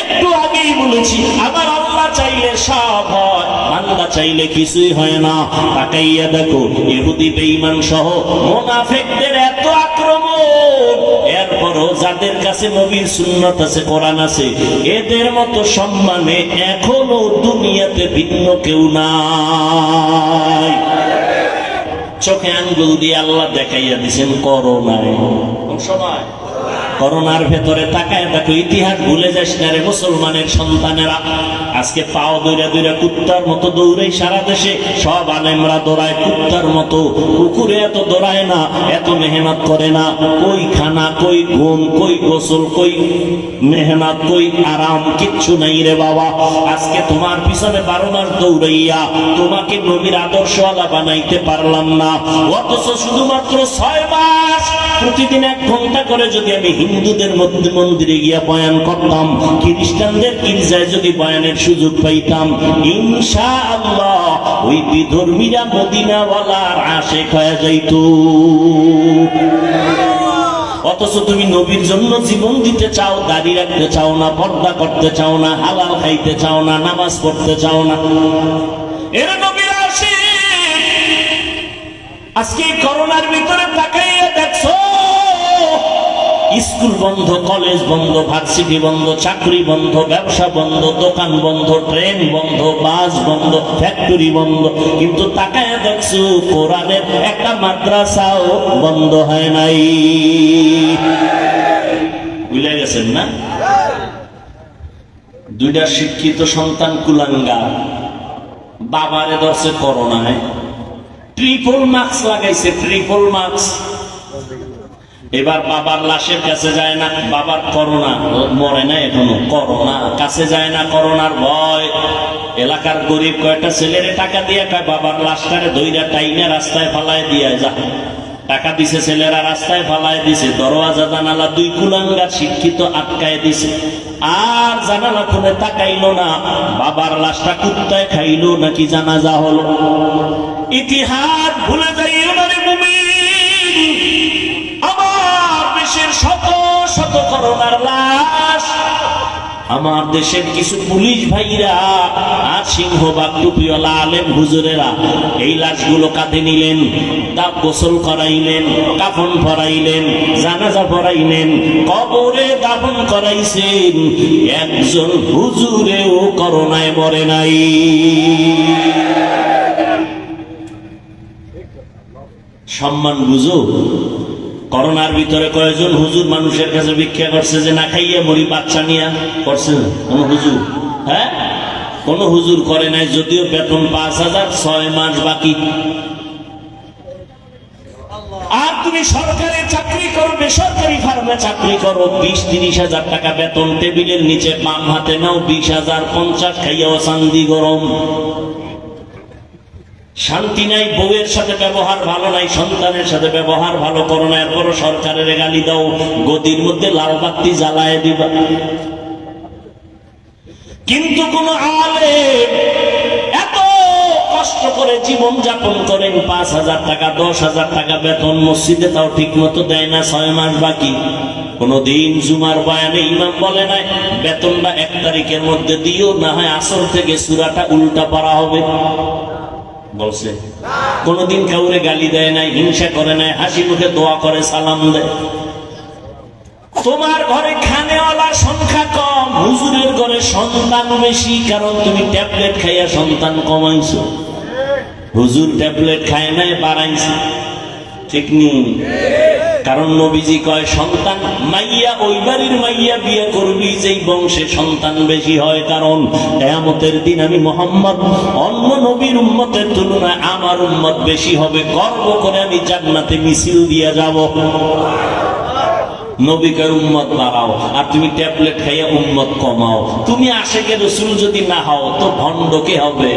একটু আগেই বলেছি, আমার আল্লাহ চাইলে সব হয়, বান্দা চাইলে কিছুই হয় না। তাকাইয়া দেখো, ইহুদি বেঈমান সহ মুনাফিকদের এত আক্রমণ, এরপরও যাদের কাছে নবীর সুন্নাত আছে, কোরআন আছে, এদের মতো সম্মানে এখনো দুনিয়াতে ভিন্ন কেউ নাই। চোখে আঙ্গুল দিয়ে আল্লাহ দেখাইয়া দিছেন করোনায়। কোন সময়? করোনার ভেতরে তাকায় দেখো, ইতিহাস ভুলে যাস না রে মুসলমানের সন্তানেরা। আজকে পাও দৌড়া দৌড়া কুত্তার মতো দৌড়াই সারা দেশে, সব আলেমরা দৌড়ায় কুত্তার মতো, কুকুরে এত দৌড়ায় না, এত মেহনত করে না। কই খানা, কই ঘুম, কই গোসল, কই মেহনত, কই আরাম, কিচ্ছু নাই রে বাবা। আজকে তোমার পিছনে ১২ মাস দৌড়াইয়া তোমাকে নবীর আদর্শওয়ালা বানাইতে পারলাম না, অথচ শুধুমাত্র ৬ মাস প্রতিদিন ১ ঘন্টা করে যদি আমি হিন্দুদের মধ্যে মন্দিরে গিয়া বয়ান করতাম, খ্রিস্টানদের গির্জায় যদি বয়ানের সুযোগ পাইতাম, ইনশাআল্লাহ ওই বিধর্মীরা মদিনাওয়ালার আশিক হয়ে যাইত। অথচ তুমি নবীর জন্য জীবন দিতে চাও, দাড়ি রাখতে চাও না, পর্দা করতে চাও না, হালাল খাইতে চাও না, নামাজ পড়তে চাও না। এর নবীর আশিক। আজকে করোনার ভিতরে তাকাইয়া দেখছো, স্কুল বন্ধ, কলেজ বন্ধ, ভার্সিটি বন্ধ, চাকরি বন্ধ, ব্যবসা বন্ধ, দোকান বন্ধ, ট্রেন বন্ধ, বাস বন্ধ, ফ্যাক্টরি বন্ধ, কিন্তু তাকায় দেখছো কোরআনের একটা মাদ্রাসাও বন্ধ হয় নাই। বুঝলে গেছেন না? 2টা শিক্ষিত সন্তান কুলাঙ্গার, বাবারে ধরছে করোনায়, ট্রিপল মাস্ক লাগাইছে, ট্রিপল মাস্ক। এবার বাবার লাশের কাছে যায় না, বাবার করোনা, মরে না এখনো, করোনা কাছে যায় না, করোনার ভয়। এলাকার গরিব কয়েকটা ছেলেরে টাকা দিয়ে কয় বাবার লাশটারে ধইরা টাইনা রাস্তায় ফালায় দিয়ে যা। টাকা দিছে ছেলেরা, রাস্তায় ফালায় দিছে, দরওয়াজা জানালা 2 কুলাঙ্গার শিক্ষিত আটকায় দিছে। আর জানালা খুলে তাকাইলো না, বাবার লাশটা কুত্তায় খাইলো নাকি জানাজা হলো। ইতিহাস ভুলে যাইও না রে মুমিন। আমার দেশের শত শত করোনার লাশ, আমার দেশের কিছু পুলিশ ভাইরা আর সিংহবাগ টুপিওয়ালা আলেম হুজুরেরা এই লাশগুলো কাঁধে নিলেন, তা গোসল করাইলেন, কাফন পরাইলেন, জানাজা পরাইলেন, কবরে দাফন করাইছেন। একজন হুজুরেও করোনায় মরে নাই। সম্মান বুঝো। করোনার ভিতরে কয়েকজন হুজুর মানুষের কাছে ভিক্ষা করছে যে না খাইয়া মরি, বাচ্চা নিয়া করছে কোন হুজুর? হ্যাঁ, কোন হুজুর করে নাই, যদিও বেতন ৫,০০০, ৬ মাস বাকি। আর তুমি সরকারি চাকরি করো, বেসরকারি ফার্মে চাকরি করো, ২০-৩০ হাজার টাকা বেতন, টেবিলের নিচে বাম হাতে নাও ২০,০০০, ৫০ খাইয়াও চান্দি গরম। শান্তি নাই, বউয়ের সাথে ব্যবহার ভালো নাই, সন্তানের সাথে ব্যবহার ভালো করো না, এরপরও সরকারের গালি দাও, গদির মধ্যে লাল বাতি জ্বালায় দিবা। কিন্তু কোন আলেম এত কষ্ট করে জীবন যাপন করেন, 5,000 টাকা 10,000 টাকা বেতন, মসজিদে তাও ঠিক মতো দেয় না, 6 মাস বাকি। কোনদিন জুমার বয়ানে ইমাম বলে নাই বেতনটা 1 তারিখের মধ্যে দিও, না হয় আসর থেকে সূরাটা উল্টা পড়া হবে, বলছে? কোনদিন কাউরে গালি দেয় নাই, হিংসা করে নাই, হাসি মুখে দোয়া করে, সালাম দেয়। তোমার ঘরে খানেওয়ালার সংখ্যা কম, হুজুরের ঘরে সন্তান বেশি, কারণ তুমি ট্যাবলেট খাইয়া সন্তান কমাইছো। হুজুর ট্যাবলেট খায় নাই, বাড়াইছে, ঠিক নেই? কারণ নবীজি কয় সন্তান মাইয়া ওই বাড়ির মাইয়া বিয়ে করবি যেই বংশে সন্তান বেশি হয়, কারণ কিয়ামতের দিন আমি মুহাম্মদ অন্য নবীর উম্মতের তুলনায় আমার উম্মত বেশি হবে, গর্ব করে আমি জান্নাতে মিছিল দিয়ে যাব। নবীকে উম্মত বাড়াও আর তুমি ট্যাবলেট খাইয়া উম্মত কমাও। তুমি আশেকে রাসূল যদি না হও তো ভণ্ড কে হবে?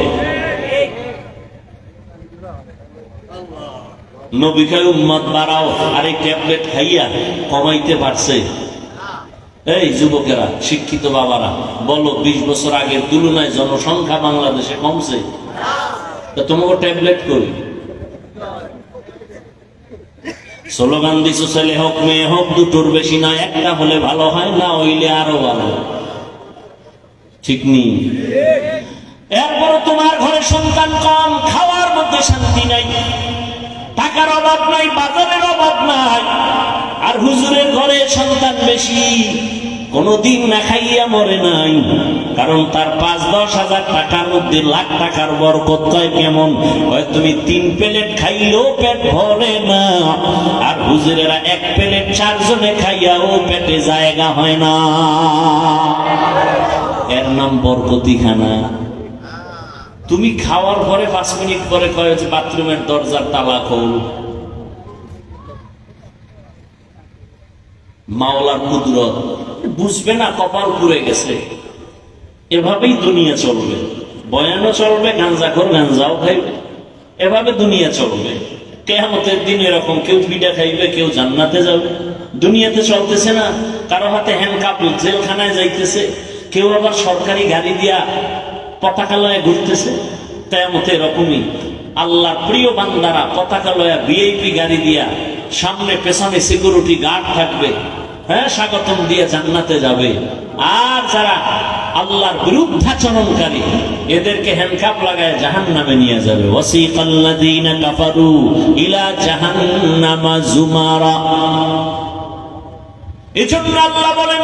নবীকে উম্মত বাড়াও আর এই ট্যাবলেট খাইয়া কমাইতে পারছে? এই যুবকেরা, শিক্ষিত বাবারা বলো, 20 বছর আগের তুলনায় জনসংখ্যা বাংলাদেশে কমছে? তো তোমাকে ট্যাবলেট করি স্লোগান দিছো, ছেলে হোক মেয়ে হোক দুটোর বেশি না, একটা হলে ভালো হয়, না হইলে আরো ভালো, ঠিক নেই? এরপর তোমার ঘরে সন্তান কম, খাওয়ার মধ্যে শান্তি নাই, টাকার অভাব নাই, বাজারের অভাব নাই, আর হুজুরের ঘরে সন্তান বেশি, কোনদিন না খাইয়া মরে নাই, কারণ তার 5-10 হাজার টাকার মধ্যে লাখ টাকার বরকত। কয় কেমন? হয় তুমি 3 প্লেট খাইলেও পেট ভরে না, আর হুজুরেরা 1 প্লেট 4 জনে খাইয়াও পেটে জায়গা হয় না। এর নাম বরকতি খানা। তুমি খাওয়ার পরে 5 মিনিট পরে কয় হচ্ছে বাথরুমের দরজার তালা খোল। মাওলার কুদরত বুঝবে না, কপাল পুড়ে গেছে। এভাবেই দুনিয়া চলবে, বয়ানও চলবে, গাঞ্জাখোর গাঞ্জাও খাইবে, এভাবে দুনিয়া চলবে। কিয়ামতের দিন এরকম কেউ পিঠা খাইবে, কেউ জান্নাতে যাবে। দুনিয়াতে চলতেছে না, কারো হাতে হ্যান্ডকাপ, জেলখানায় যাইতেছে, কেউ আবার সরকারি গাড়ি দিয়া পতাকা লয়ে ঘুরতেছে। কিয়ামতে এরকমই আল্লাহর প্রিয় বান্দারা পতাকা লয়া ভিআইপি গাড়ি দিয়া, সামনে পেছনে সিকিউরিটি গার্ড থাকবে, হ্যাঁ, স্বাগতম দিয়ে জান্নাতে যাবে। আর যারা আল্লাহর বিরুদ্ধাচরণকারী এদেরকে হ্যান্ডকাপ লাগায় জাহান্নামে নিয়ে যাবে। ওয়াসিকাল্লাযীনা কাফারু ইলা জাহান্নামা যুমারা। এজন্য আল্লাহ বলেন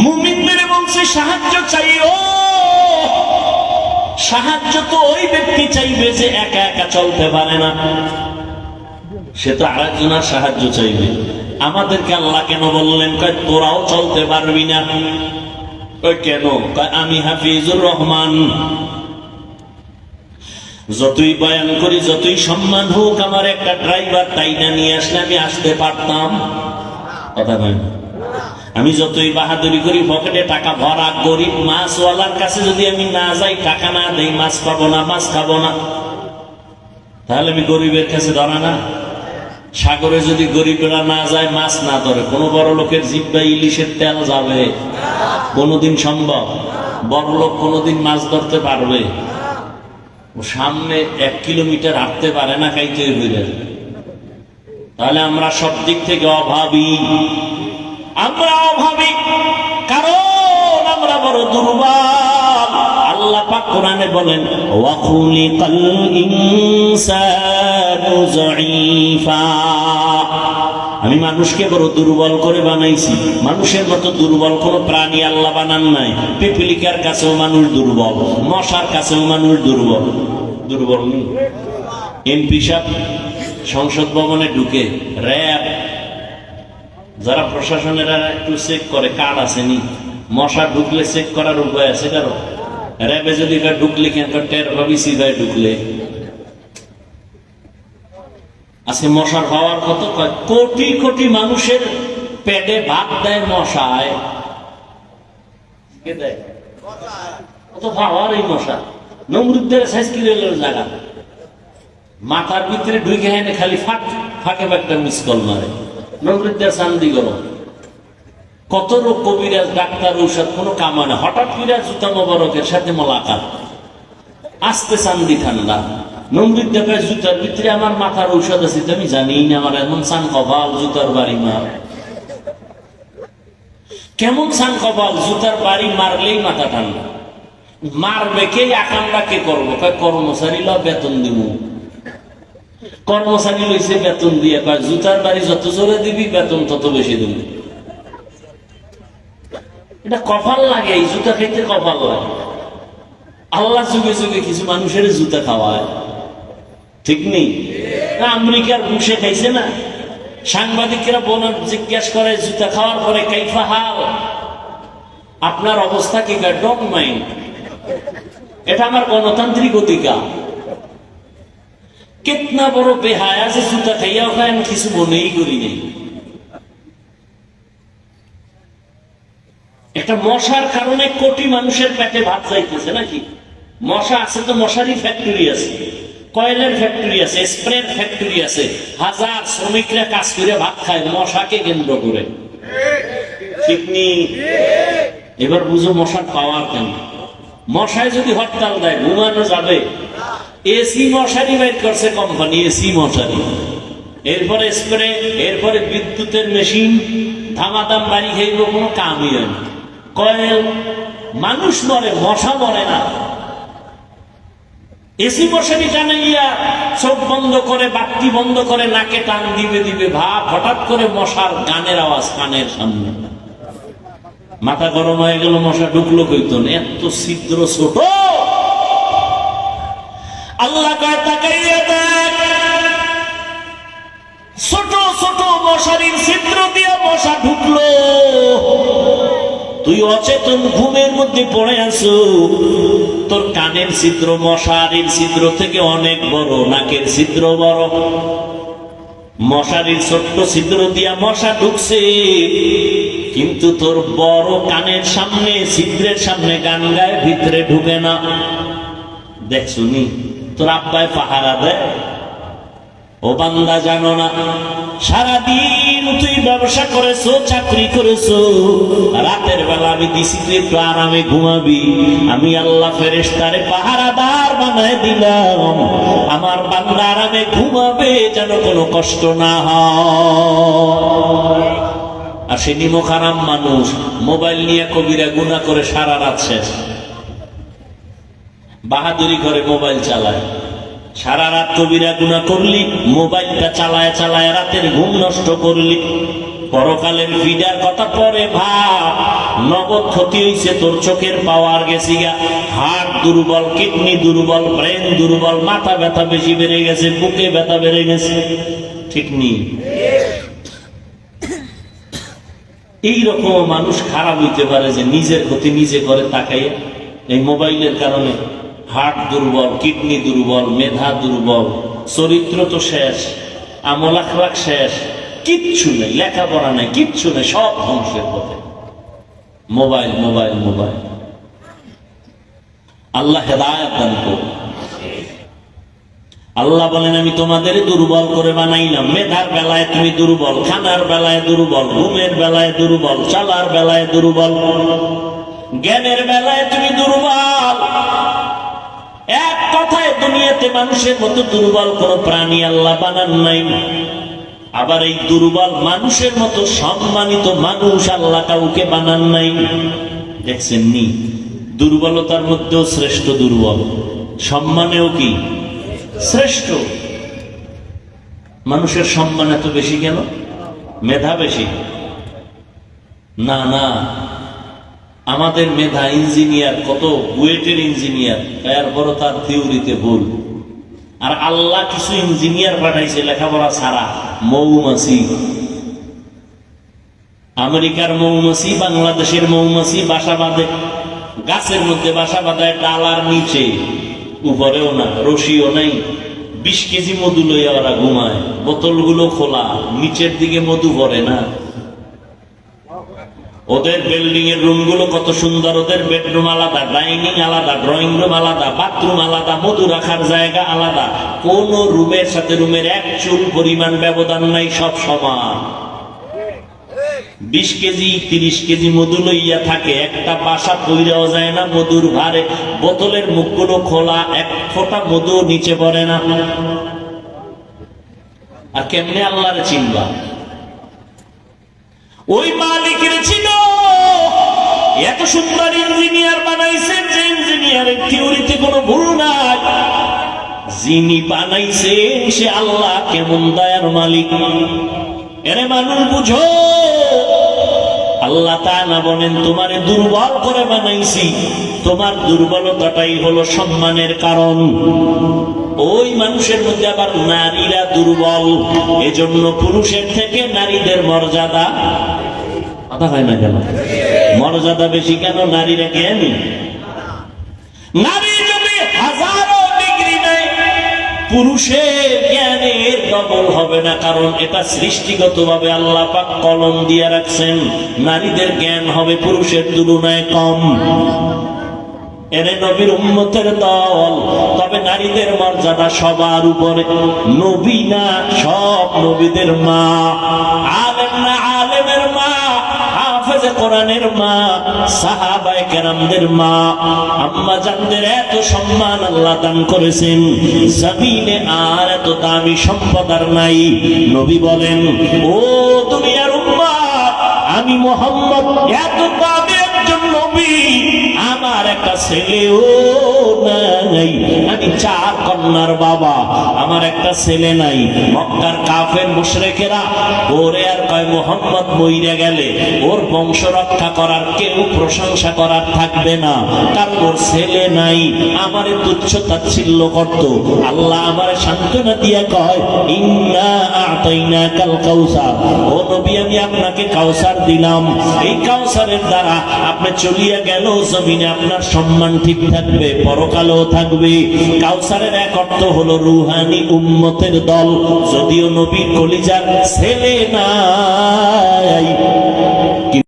মুমিনদের বলছে সাহায্য চাইও। সাহায্য তো ওই ব্যক্তি চাইবে যে একা একা চলতে পারে না, সে তো আরেকজনের সাহায্য চাইবে। আমাদেরকে আল্লাহ কেন বললেন? কয় তোরাও চলতে পারবি না। কয় কেন? কয় আমি হাফিজুর রহমান, যতই বয়ান করি, যতই সম্মান হোক, আমার একটা ড্রাইভার টাইনা নিয়ে আসলে আমি আসতে পারতাম। কথা নয়, আমি যতই বাহাদুরি করি, পকেটে টাকা ভরা, গরিব মাছওয়ালার কাছে যদি আমি না যাই, টাকা না দেই, মাছ পাবো না, মাছ খাবো না, তাহলে আমি গরিবের কাছে ধরা না। সাগরে যদি গরিবেরা না যায়, মাছ না ধরে, কোন বড় লোকের জিহ্বায় ইলিশের তেল যাবে? কোনদিন সম্ভব? বড় লোক কোনদিন মাছ ধরতে পারবে? ও সামনে 1 কিলোমিটার হাঁটতে পারে না, খাইতে হইবে। তাহলে আমরা সব দিক থেকে অভাবী। আমরা অভাবী কারণ আমরা বড় দুর্বল। আল্লাহ পাক কোরআনে বলেন ওয়া খুলিকাল ইনসানু যায়ীফা। আমি মানুষকে বড় দুর্বল করে বানাইছি। মানুষের মতো দুর্বল কোন প্রাণী আল্লাহ বানান নাই। পিপিলিকার কাছেও মানুষ দুর্বল, মশার কাছেও মানুষ দুর্বল। দুর্বল নেই? এমপি সাহেব সংসদ ভবনে ঢুকে, র‍্যাব যারা প্রশাসনেরা একটু চেক করে কার্ড আসেনি, মশা ঢুকলে চেক করার উপায় আছে কারো? র‍্যাবে যদি ঢুকলে কেন টের পাবি সিধায় ঢুকলে আজকে মশার পাওয়ার কত? কোটি কোটি মানুষের পেটে ভাত দেয় মশায়। কে দেয়? কত পাওয়ার এই মশা। নমরুদদের সাইজ কি জায়গা মাথার ভিতরে ঢুকে হেনে খালি ফাঁকে একটা মিস কল মারে, নবরুদ্দা চান্দি গরম। কত রোগ কবিরাজ ডাক্তার ঔষধ কোনো কামা না, হঠাৎ করে জুতা মোবারকের সাথে মোলাকাত, আস্তে চান্দি ঠান্ডা। নমরুদ্দা কয় জুতার ভিতরে আমার মাথার ঔষধ আছে, তুমি জানি না আমার এমন চান কপাল, জুতার বাড়ি মার। কেমন চান কপাল, জুতার বাড়ি মারলেই মাথা ঠান্ডা। মারবে কে, আকামটা কে করবো? কয় কর্মচারী ল, বেতন দিব। কর্মচারী লইছে বেতন দিয়ে, কয় জুতার বাড়ি যত জোরে দিবি বেতন তত বেশি দিব। এটা কপাল লাগে, এই জুতা খাইতে কপাল লাগে। আল্লাহ যুগে যুগে কিছু মানুষের জুতা খাওয়ায়, ঠিক নেই? আমেরিকার বুশে খাইছে না, সাংবাদিকরা জিজ্ঞাসা করে জুতা খাওয়ার পরে কাইফা হাল, আপনার অবস্থা কি? ডং মাইন্ড, এটা আমার গণতান্ত্রিক অধিকার। কিতনা বড় বেহায়া যে জুতা খাইয়া খায়, আমি কিছু মনেই করি নেই। একটা মশার কারণে কোটি মানুষের পেটে ভাত যাইতেছে নাকি? মশা আছে তো, মশারি ফ্যাক্টরি আছে, কয়েলের ফ্যাক্টরি আছে, স্প্রের ফ্যাক্টরি আছে, হাজার শ্রমিকরা কাজ করে ভাত খায় মশাকে কেন্দ্র করে, ঠিক নেই? এবার বুঝো মশার পাওয়ার কেন। মশায় যদি হরতাল দেয় ঘুমানো যাবে? এসি মশারি বাইর করছে কোম্পানি, এসি মশারি, এরপরে স্প্রে, এরপরে বিদ্যুতের মেশিন, ধামাদাম বাড়ি খাইব, কোনো কামই হয় না। কয়েল, মানুষ মরে, মশা মরে না। এসি মশারি টানাইয়া চোখ বন্ধ করে, বাতি বন্ধ করে, নাকে টান দিবে দিবে ভাব, হঠাৎ করে মশার গানের আওয়াজ কানের সামনে, মাথা গরম হয়ে গেল, মশা ঢুকলো কইতো না, এত ছিদ্র ছোট। আল্লাহ কয় তাকাইয়া দেখ, ছোট ছোট মশারির ছিদ্র দিয়ে মশা ঢুকলো, তুই অচেতন ঘুমের মধ্যে পড়ে আছো, তোর কানের ছিদ্র মশারির ছিদ্র থেকে অনেক বড়, নাকের ছিদ্র বড়। মশারির ছোট্ট ছিদ্র দিয়া মশা ঢুকছে, কিন্তু তোর বড় কানের সামনে, ছিদ্রের সামনে গান গায়ে, ভিতরে ঢুকে না। দেখছুনি তোর আব্বায় পাহারা দেয়? ও বান্দা, জানো না সারাদিন তুই ব্যবসা করেছো, চাকরি করেছো, রাতের বেলা আমি দিছি তুই একটু আরামে ঘুমাবি, আমি আল্লাহ ফেরেশতারে পাহারাদার বানায় দিলাম, আমার বান্দা আরামে ঘুমাবে, যেন কোনো কষ্ট না হয়। আর সে নিমখারাম মানুষ, মোবাইল নিয়ে কবিরা গুনাহ করে সারা রাত শেষ, বাহাদুরি করে মোবাইল চালায়, সারা রাত কবিরা গুনাহ করলি, মোবাইলটা চালায় চালায় রাতের ঘুম নষ্ট করলি, পরকালের ফিডার কথা পরে ভাব, নগদ ক্ষতি হইছে তোর, চোখের পাওয়ার গেছি গা, হার্ট দুর্বল, কিডনি দুর্বল, ব্রেন দুর্বল, মাথা ব্যথা বেশি বেড়ে গেছে, বুকে ব্যথা বেড়ে গেছে, ঠিক নেই? এইরকম মানুষ খারাপ হইতে পারে যে নিজের ক্ষতি নিজে করে তাকাইয়া। এই মোবাইলের কারণে হার্ট দুর্বল, কিডনি দুর্বল, মেধা দুর্বল, চরিত্র তো শেষ, আমল আখলাক শেষ, কিচ্ছু নেই, লেখাপড়া নেই, কিচ্ছু নেই, সব ধ্বংসের পথে। Mobile mobile mobile. আল্লাহ হেদায়েত দান করুন। আল্লাহ বলেন আমি তোমাদের দুর্বল করে বানাইলাম। মেধার বেলায় তুমি দুর্বল, খানার বেলায় দুর্বল, ঘুমের বেলায় দুর্বল, চালার বেলায় দুর্বল, জ্ঞানের বেলায় তুমি দুর্বল। এক কথায় দুনিয়াতে মানুষের মতো দুর্বল কোন প্রাণী আল্লাহ বানান নাই। আবার এই দুর্বল মানুষের মতো সম্মানিত মানুষ আল্লাহ কাউকে বানান নাই। দেখছেন নি, দুর্বলতার মধ্যেও শ্রেষ্ঠ দুর্বল, সম্মানেও কি শ্রেষ্ঠ। মানুষের সম্মান এত বেশি কেন? মেধা বেশি না? না, আমাদের মেধা ইঞ্জিনিয়ার, কত বুয়েটের ইঞ্জিনিয়ার, এরপর তার থিওরিতে ভুল। আর আল্লাহ কিছু ইঞ্জিনিয়ার পাঠাইছে লেখাপড়া ছাড়া, মৌমাছি। আমেরিকার মৌমাছি, বাংলাদেশের মৌমাছি বাসা বাঁধে, গাছের মধ্যে বাসা বাঁধায়, ডালার নিচে, উপরেও না, রশিও নাই। 20 কেজি মধু লইয়া ওরা ঘুমায়, বোতলগুলো খোলা, নিচের দিকে মধু ভরে না। ওদের বিল্ডিং এর রুম গুলো কত সুন্দর, ওদের বেডরুম আলাদা, ডাইনিং আলাদা, ড্রয়িং রুম আলাদা, বাথরুম আলাদা, মধু রাখার জায়গা আলাদা, কোন রুমের সাথে রুমের এক চুল পরিমাণ ব্যবধান নাই, সব সমান। 20 কেজি 30 কেজি মধু লইয়া থাকে, একটা বাসা পইরাও যায় না মধুর ভারে, বোতলের মুখগুলো খোলা, এক ফোঁটা মধু নিচে পড়ে না। আর কেমনে আল্লাহর চিনবা? ওই মালিকের ছিল এত সুন্দর ইঞ্জিনিয়ার বানাইছেন যে ইঞ্জিনিয়ারের থিওরিতে কোনো ভুল নাই। যিনি বানাইছেন সে আল্লাহ কেমন দয়ার মালিক। এরে মানুষ বুঝো, আল্লাহ তাআলা বলেন তোমারে দুর্বল করে বানাইছি, তোমার দুর্বলতাটাই হলো সম্মানের কারণ। ওই মানুষের মধ্যে আবার নারীরা দুর্বল, এজন্য পুরুষের থেকে নারীদের মর্যাদা কথা হয় না কেন? মর্যাদা বেশি কেন? নারীরা জ্ঞানী। নারী যদি হাজারো ডিগ্রি নেয়, পুরুষের জ্ঞানের ডবল হবে না, কারণ এটা সৃষ্টিগতভাবে আল্লাহ পাক কলম দিয়ে রাখছেন। নারীদের জ্ঞান হবে পুরুষের তুলনায় কম। এরে নবীর উম্মতের দল, তবে নারীদের মর্যাদা সবার উপরে। নবী না, সব নবীদের মা, আলেম না আলেমের মা, হাফেজে কোরআনের মা, সাহাবায়ে কেরামদের মা, আম্মা জানদের এত সম্মান আল্লাহ দান করেছেন, জমিনে আর এত দামি সম্পদ আর নাই। নবী বলেন, ও দুনিয়ার উম্মত, আমি মুহাম্মদ এত দামি একজন নবী, আমার একটা ছেলেও নাই। আমি 4 কন্যার বাবা, আমার একটা ছেলে নাই। মক্কার কাফের মুশরিকেরা ওরে আর কয়, মুহাম্মদ মইরা গেলে ওর বংশ রক্ষা করার কেউ প্রশংসা করার থাকবে না, কারণ ওর ছেলে নাই। আমারে তুচ্ছ তাচ্ছিল্য করত। আল্লাহ আমারে সান্ত্বনা দিয়া কয়, ইন্না আ'তাইনাকাল কাউসার, ও নবী আমি আপনাকে কাউসার দিলাম। এই কাউসারের দ্বারা আপনি চলিয়া গেল জমিনে আপনার সম্মান ঠিক থাকবে, পরকালেও থাকবে। কাউসারের এক অর্থ হলো রুহানি উম্মতের দল। যদিও নবীর কলিজার ছেলে নাই,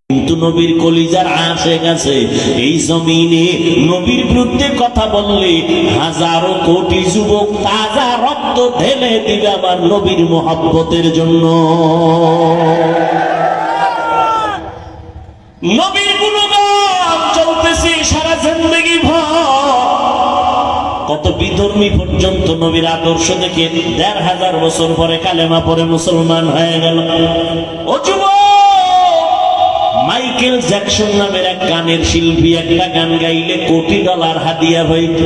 কিন্তু নবীর কলিজার আশেক আছে। এই জমিনে নবীর বিরুদ্ধে কথা বললে হাজারো কোটি যুবক তাজা রক্ত ঢেলে দিবে আমার নবীর মহব্বতের জন্য। নবীর গুণগান চলতেছে সারা জিন্দেগি ভর। কত বিধর্মী পর্যন্ত নবীর আদর্শ দেখে 1500 বছর পরে কালেমা পড়ে মুসলমান হয়ে গেল। ও যুবক, মাইকেল জ্যাকসন নামের এক গানের শিল্পী একটা গান গাইলে $1 কোটি হাদিয়া হইত।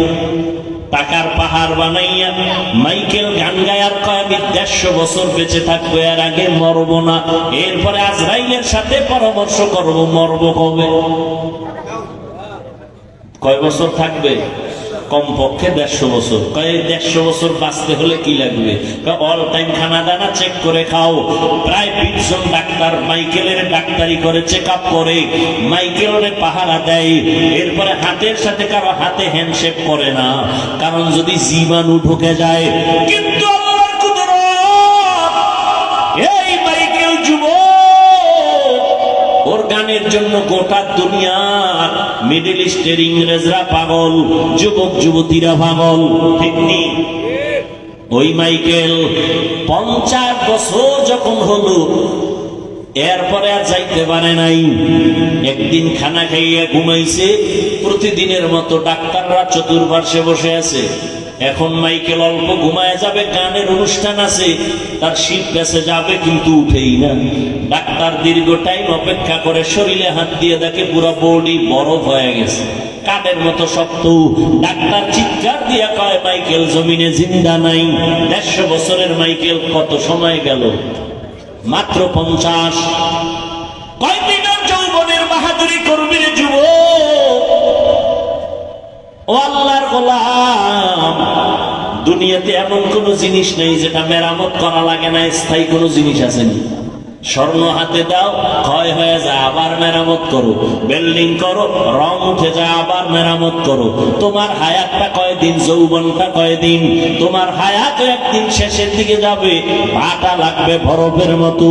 টাকার পাহাড় বানাইয়া মাইকেল গান গায়ার কয়, আমি 150 বছর বেঁচে থাকবো, এর আগে মরবো না। এরপরে আজরাইলের সাথে পরামর্শ করবো মরবো কবে। কয় বছর থাকবে? কমপক্ষে 150 বছর। কয় 150 বছর বাঁচতে হলে কি লাগবে? অল টাইম খানা দানা চেক করে খাও। প্রায় 20 জন ডাক্তার মাইকেলের ডাক্তারি করে, চেক আপ করে, মাইকেলের পাহারা দেয়। এরপরে হাতের সাথে কারো হাতে হ্যান্ডশেক করে না, কারণ যদি জীবাণু ঢুকে যায়। কিন্তু আল্লাহর কুদরত, এই মাইকেল যুবক, ওর গানের জন্য গোটা দুনিয়ার মিডল ইস্টের ইংরেজরা পাগল, যুবক যুবতীরা পাগল, ঠিক নেই? ওই মাইকেল 50 বছর যখন হলো, এরপরে আর যাইতে পারে নাই। একদিন খানা খাইয়া ঘুমাইছে, প্রতিদিনের মতো ডাক্তাররা চতুর্পার্শ্বে বসে আছে। এখন মাইকেল অল্প ঘুমায় যাবে, গানের অনুষ্ঠান আছে, তার শীত পেছে যাবে, কিন্তু উঠেই না। ডাক্তার দীর্ঘ টাইম অপেক্ষা করে শরীরে হাত দিয়ে দেখে পুরো বডি বরফ হয়ে গেছে, কাঠের মতো শক্ত। ডাক্তার চিৎকার দিয়ে কয়, মাইকেল জমিনে জিন্দা নাই। 150 বছরের মাইকেল কত সময় গেল? মাত্র 50। কয়দিন যৌবনের বাহাদুরি করবি রে যুবক? ও আল্লাহর গোলাম, দুনিয়াতে এমন কোন জিনিস নেই যেটা মেরামত করা লাগে না। স্থায়ী কোন জিনিস আছে? স্বর্ণ হাতে দাও, ক্ষয় হয়ে যায়, আবার মেরামত করো। বিল্ডিং করো, রং উঠে যায়, আবার মেরামত করো। তোমার হায়াতটা কয়দিন, যৌবনটা কয়দিন? তোমার হায়াত একদিন শেষের দিকে যাবে, ভাটা লাগবে বরফের মতো,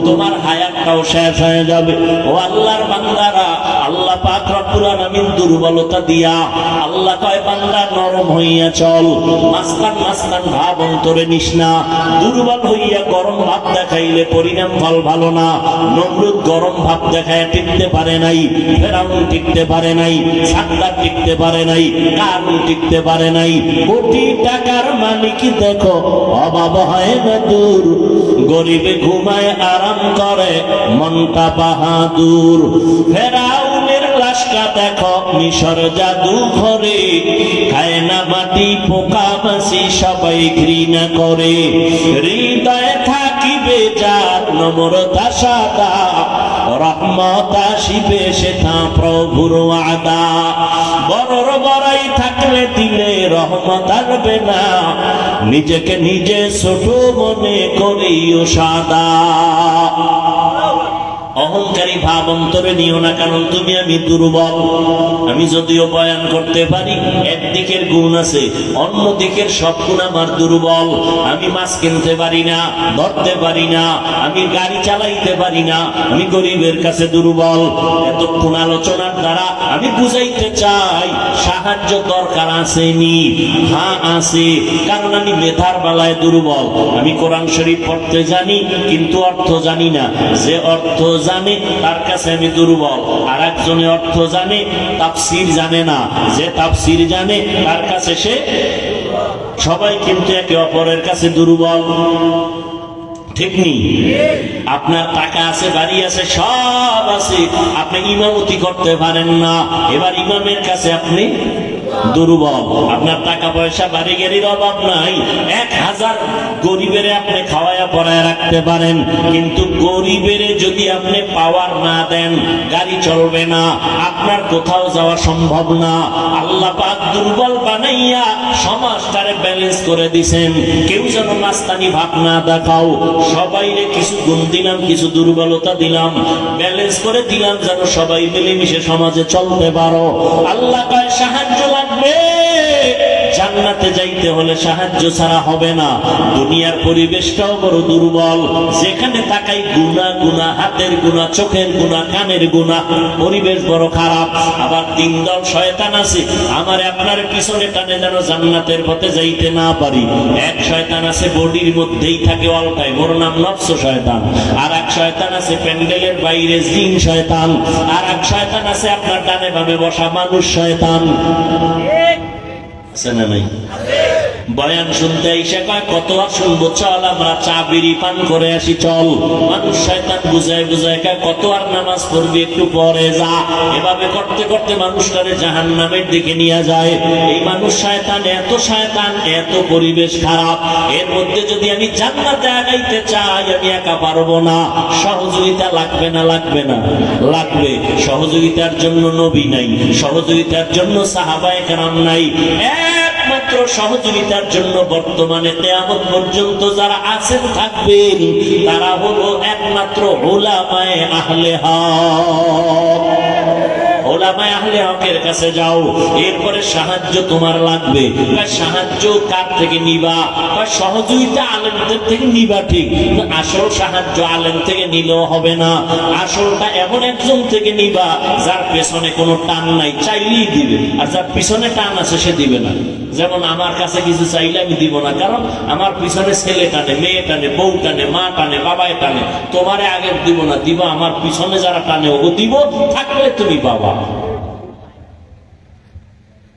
তোমার হায়াতটাও শেষ হয়ে যাবে। ও আল্লাহর বান্দারা, আল্লাহ পাক রব্বুল আলামিন দুর্বলতা দিয়া, আল্লাহ কয় বান্দা নরম হইয়া চল, মাস্তান মাস্তান ভাব অন্তরে নিস না। দুর্বল হইয়া গরম ভাব দেখাইলে পরিণাম ফল ভালো না। নমরুদ গরম ভাব দেখায় টিকতে পারে নাই, ফেরাউন টিকতে পারে নাই, সাদ্দাত টিকতে পারে নাই, কারুন টিকতে পারে নাই। কোটি টাকার মালিক দেখো অভাব হয় না দূর, গরিবে ঘুমায় আরাম করে মনটা বাহাদুর। ফেরাউনের লাশটা দেখো মিশর জাদু ঘরে, খায় না মাটি পোকা মাছি সবাই ঘৃণা করে। হৃদয়ে থাকিবে যার নম্রতা সাদা, রহমত আসিবে সেটা প্রভুর ওয়াদা। বড়র বড়াই থাকলে দিলে রহমত আসবে না, নিজেকে নিজে ছোট মনে করিও সাদা। অহংকারী ভাব অন্তরে নিও না, কারণ তুমি আমি দুর্বল। আমি যদিও বয়ান করতে পারি, একদিকের গুণ আছে, অন্য দিকের সব গুণ আমার দুর্বল। আমি মাছ কিনতে পারি না, ধরতে পারি না, আমি গাড়ি চালাইতে পারি না, আমি গরিবের কাছে দুর্বল। এতক্ষণ আলোচনার দ্বারা আমি বুঝাইতে চাই সাহায্য দরকার আসেনি, হ্যাঁ আছে, কারণ আমি মেধার বেলায় দুর্বল। আমি কোরআন শরীফ পড়তে জানি, কিন্তু অর্থ জানি না। যে অর্থ জানে তার কাছে আমি দুর্বল, আর একজনে অর্থ জানে, তাফসীর জানে না। যে তাফসীর জানে তার কাছে সে, সবাই কিন্তু একে অপরের কাছে দুর্বল। ঠিক নেই? আপনার টাকা আছে, বাড়ি আছে, সব আছে, আপনি ইমামতি করতে পারেন না, এবার ইমামের কাছে আপনি দুর্বল। আপনার টাকা পয়সা বাড়ি গাড়ির অভাব নাই, 1000 গরিবের আপনি খাওয়ায়া পড়ায় রাখতে পারেন, কিন্তু গরিবের যদি আপনি পাওয়ার না দেন, গাড়ি চলবে না, আপনার কোথাও যাওয়া সম্ভব না। আল্লাহ পাক দুর্বল বানাইয়া সমাজটারে ব্যালেন্স করে দিছেন। কেউ যেন মাস্তানি ভাব না দেখাও, সবাইরে কিছু গুণ দিলাম, কিছু দুর্বলতা দিলাম, ব্যালেন্স করে দিলাম, যেন সবাই মিলেমিশে সমাজে চলতে পারো। আল্লাহ কয় সাহায্য লাগবে, জান্নাতে যাইতে হলে সাহায্য ছাড়া হবে না। দুনিয়ার পরিবেশটাও বড় দুর্বল, যেখানে তাকাই গুনাহ গুনাহ, হাতের গুনাহ, চোখের গুনাহ, কানের গুনাহ, পরিবেশ বড় খারাপ। আবার 3 দল শয়তান আছে আমার আপনার পিছনে টানে যেন জান্নাতের পথে যাইতে না পারি। এক শয়তান আছে বডির মধ্যেই থাকে অল টাইম, ওর নাম নফস শয়তান। আর এক শয়তান আছে প্যান্ডেলের বাইরে, জিন শয়তান। আর এক শয়তান আছে আপনার ডানে বামে বসা মানুষ শয়তান। আছে না নাই? বয়ান শুনতে এসে কয় কত আর শুনবো, চল আমরা চা বিড়ি পান করে আসি, চল। মানুষ শয়তান বুঝায় বুঝায় কয় কত আর নামাজ পড়বি, একটু পরে যা। এভাবে করতে করতে মানুষটারে জাহান্নামের দিকে নিয়ে যায়। এই মানুষ শয়তান, এত শয়তান, এত পরিবেশ খারাপ। এর মধ্যে যদি আমি জান্নাতে আগাইতে চাই, আমি একা পারবো না, সহযোগিতা লাগবে না? লাগবে না? লাগবে। সহযোগিতার জন্য নবী নাই, সহযোগিতার জন্য সাহাবায়ে কেরাম নাই। একমাত্র সহযোগিতার জন্য বর্তমানে কিয়ামত পর্যন্ত যারা আছেন থাকবেন, তারা হলো একমাত্র উলামায়ে আহলে হক। উলামায়ে আহলে হকের কাছে যাও, এরপরে সাহায্য তোমার লাগবে। সাহায্য কার থেকে নিবা? সহযোগিতা আলেমদের থেকে নিবা, ঠিক, আসল সাহায্য আলেম থেকে নিলেও হবে না। আসলটা এমন একজন থেকে নিবা যার পেছনে কোনো টান নাই, চাইলেই দিবে, আর যার পিছনে টান আছে সে দিবে না। যেমন আমার কাছে কিছু চাইলে আমি দিব না, কারণ আমার পিছনে ছেলে টানে, মেয়ে টানে, বউ টানে, মা টানে, বাবাই টানে। তোমারে আগে দিব না, দিব আমার পিছনে যারা টানে ও দিব, থাকলে তুমি বাবা।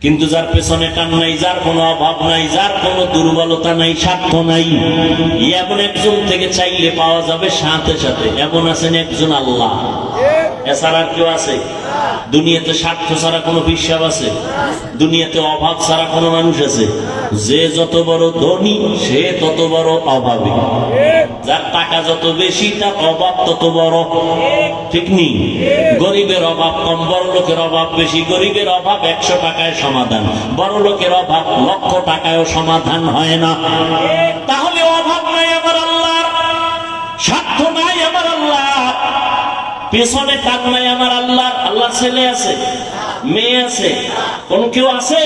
কিন্তু যার পেছনে টান নাই, যার কোনো অভাব নাই, যার কোনো দুর্বলতা নাই, স্বার্থ নাই, এমন একজন থেকে চাইলে পাওয়া যাবে সাথে সাথে। এমন আছেন একজন আল্লাহ, এছাড়া আর কেউ আছে? দুনিয়াতে স্বার্থ ছাড়া কোনো বিশ্বাস আছে? দুনিয়াতে অভাব ছাড়া কোনো মানুষ আছে? যে যত বড় ধনী সে তত বড় অভাবী, যার টাকা যত বেশি তার অভাব তত বড়। ঠিক নেই? গরিবের অভাব কম, বড় লোকের অভাব বেশি। গরিবের অভাব 100 টাকায় সমাধান, বড় লোকের অভাব 1,00,000 টাকায়ও সমাধান হয় না। তাহলে অভাব নাই আমার আল্লাহর, স্বার্থ নাই আমার আল্লাহ। পেছনে টান নাই আমার আল্লাহ। আল্লাহ ছেলে আছে, মেয়ে আছে, কোন কেউ আছে?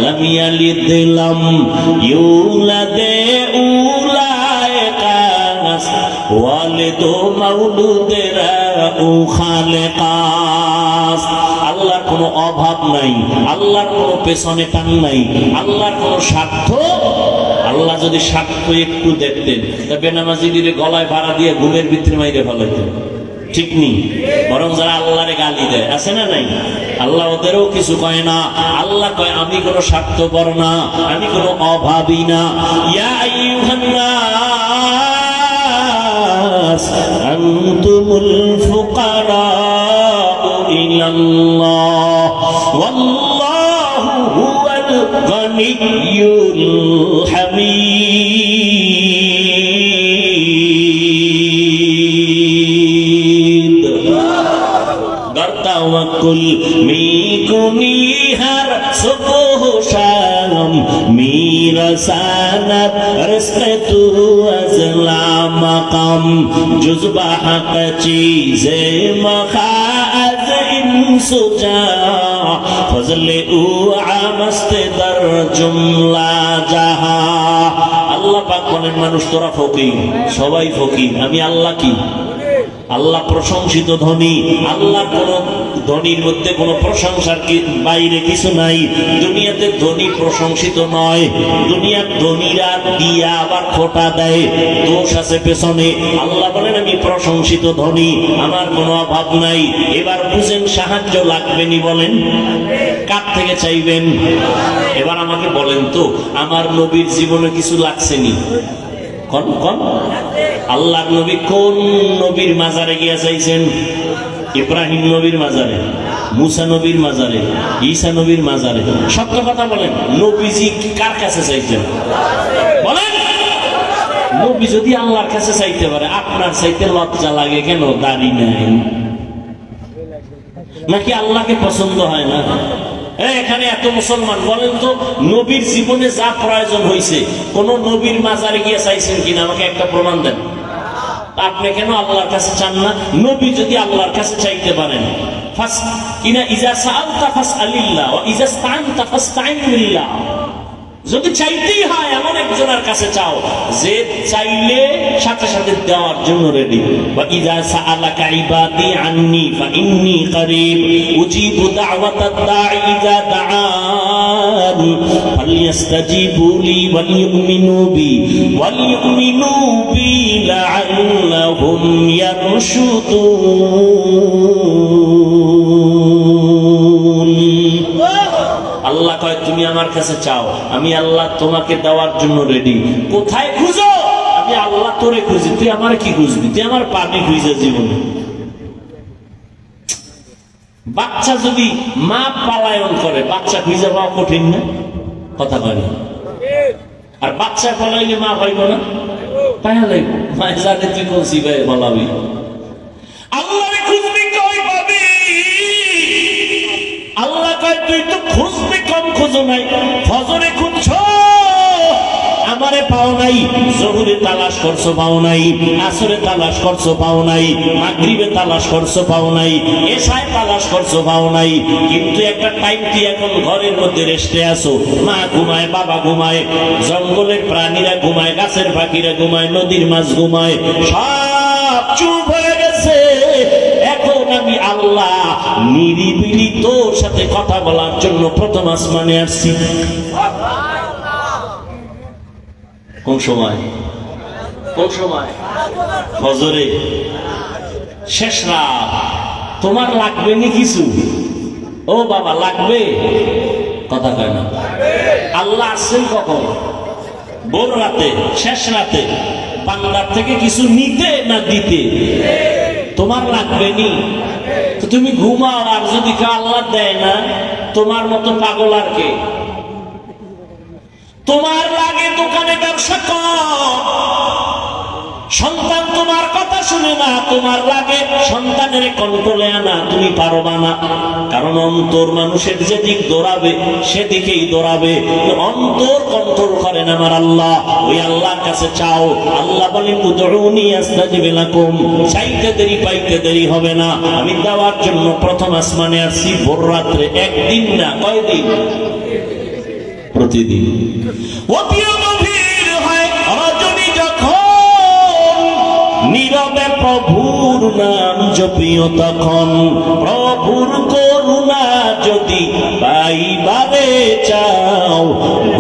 লাম ইয়ালিদ লাম ইউলাদ উলাইকা ওয়ালিদু মাউলুদেরা ও খালেকাস। আল্লাহর কোনো অভাব নাই, আল্লাহর কোনো পেছনে টান নাই, আল্লাহর কোনো স্বার্থ। আল্লাহ যদি স্বার্থ একটু দেখতেন তা বেনামাজিদের গলায় ভাড়া দিয়ে ঘুমের ভিতরে মাইরে ফেলাইতেন, ঠিক নেই? বরং যারা আল্লাহরে গালি দেয় আছে না নাই, আল্লাহ ওদেরও কিছু কয় না। আল্লাহ কয় আমি কোনো স্বার্থপর না, আমি কোনো অভাবী না। ইয়া আইয়ুহান নাস আনতুমুল ফুকারাউ ইলাল্লাহ ওয়াল্লাহু হুয়াল গানিয়্যুল হামিদ। গর্তাওয়াকুল মিকুনি হার সুবহ শাম মিরাসানাত রিজকে তু আজলা মাকাম জুজবা হক চীজে মখাজ ইনসুজা ফজলে উ আমস্তে দর জুমলা জাহা। আল্লাহ পাক বলেন মানুষ তোরা ফকির, সবাই ফকির, আমি আল্লাহ কি? আল্লাহ প্রশংসিত ধনী। আল্লাহ কোন ধনীর মধ্যে কোন প্রশংসার বাইরে কিছু নাই। দুনিয়াতে ধনী প্রশংসিত নয়, দুনিয়ার ধনীরা দিয়া আবার খোটা দেয়, দোষ আছে পেছনে। আল্লাহ বলেন আমি প্রশংসিত ধনী, আমার কোনো অভাব নাই। এবার বুঝেন সাহায্য লাগবেনি, বলেন কার থেকে চাইবেন? এবার আমাকে বলেন তো আমার নবীর জীবনে কিছু লাগছেনি? কোন কোন আল্লাহর নবী কোন নবীর মাজারে গিয়া চাইছেন? ইব্রাহিম নবীর মাজারে, মুসা নবীর মাজারে, ঈসা নবীর মাজারে। সত্য কথা বলেন, নবীজি কার কাছে চাইছেন? বলেন। নবী যদি আল্লাহর কাছে চাইতে পারে, আপনার চাইতে লজ্জা লাগে কেন? দাড়ি নাই নাকি আল্লাহকে পছন্দ হয় না? এখানে এত মুসলমান, বলেন তো নবীর জীবনে যা প্রয়োজন হয়েছে কোন নবীর মাজারে গিয়ে চাইছেন কিনা? আমাকে একটা প্রমাণ দেন। আপনি কেন আল্লাহর কাছে চান না? নবী যদি আল্লাহর কাছে চাইতে পারেন, ইজা সাআলতা ফাসআলিল্লাহ ওয়া ইজা ইসতাআনতা ফাসতাইন বিল্লাহ। যদি চাইতেই হয় এমন একজনের কাছে চাও যে চাইলে সাথে সাথে দেওয়ার জন্য রেডি। ওয়া ইজা সাআলাকা ইবাদি আন্নী ফাইন্নী করিব উজিবু দাওয়াতাদ দাঈ ইজা দাআন ফালইস্তাজিবু লি ওয়াল ইউমিনু বি লাআল্লাহুম ইয়ারশুদুন। আল্লাহ কয় তুমি আমার কাছে চাও, আমি আল্লাহ তোমাকে দেওয়ার জন্য রেডি। কোথায় খুঁজো? আমি আল্লাহ তোরে খুঁজি, তুই আমার কি খুঁজবি? তুই আমার পাবি খুঁজে জীবনে। বাচ্চা যদি মা পালায়ন করে, বাচ্চা খুঁজে পাওয়া কঠিন না? কথা কয় না? আর বাচ্চা পালাইলে মা পাইব না? পাইয়া লাগব। মায় জানে তুই কোন সিবাই বলাবি। আল্লাহরে খুঁজবি কই পাবি? আল্লাহ কয় তুই তো খুঁজবি, কম খুঁজো নাই। ফজরে খুঁজছো, আমারে পাও নাই। জোহরে তালাশ করছো, পাও নাই। আসরে তালাশ করছো, পাও নাই। মাগরিবে তালাশ করছো, পাও নাই। এশায় তালাশ করছো, পাও নাই। কিন্তু একটা টাইম তুই এখন ঘরের মধ্যে রেস্টে আসো, মা ঘুমায়, বাবা ঘুমায়, জঙ্গলের প্রাণীরা ঘুমায়, গাছের পাখিরা ঘুমায়, নদীর মাছ ঘুমায়, সব চুপ হয়ে গেছে। এখন আমি আল্লাহ নিরিবিলি তোর সাথে কথা বলার জন্য প্রথম আসমানে আসছি। কোন সময়? কোন সময়? ফজরে, শেষ রাত। তোমার লাগবে নি কিছু? ও বাবা লাগবে? কথা কয় না। আল্লাহ আসছেন কখন? ভোর রাতে, শেষ রাতে। বান্দার থেকে কিছু নিতে না দিতে? তোমার লাগবে নি? তো তুমি ঘুমাও, আর যদি আল্লাহ দেয় না, তোমার মতো পাগল আর কে? তোমার লাগে দোকানে ব্যবসা কর, সন্তান তোমার কথা শুনে না, তোমার লাগে সন্তানের কন্ট্রোলে আনা, তুমি পারবা না। কারণ অন্তর মানুষের যেদিক দৌড়াবে সেদিকেই দৌড়াবে। অন্তর কন্ট্রোল করেন আমার আল্লাহ। ওই আল্লাহর কাছে চাও। আল্লাহ বলেন উদউনি আস্তাজিব লাকুম, চাইতে দেরি পাইতে দেরি হবে না। আমি দেওয়ার জন্য প্রথম আসমানে আসছি ভোর রাত্রে, একদিন না, কয়দিন? প্রতিদিন। অতিও গভীর হয় রজনী যখন, নীরবে প্রভুর নাম জপিও তখন। প্রভুর করুণা যদি পাইবারে চাও,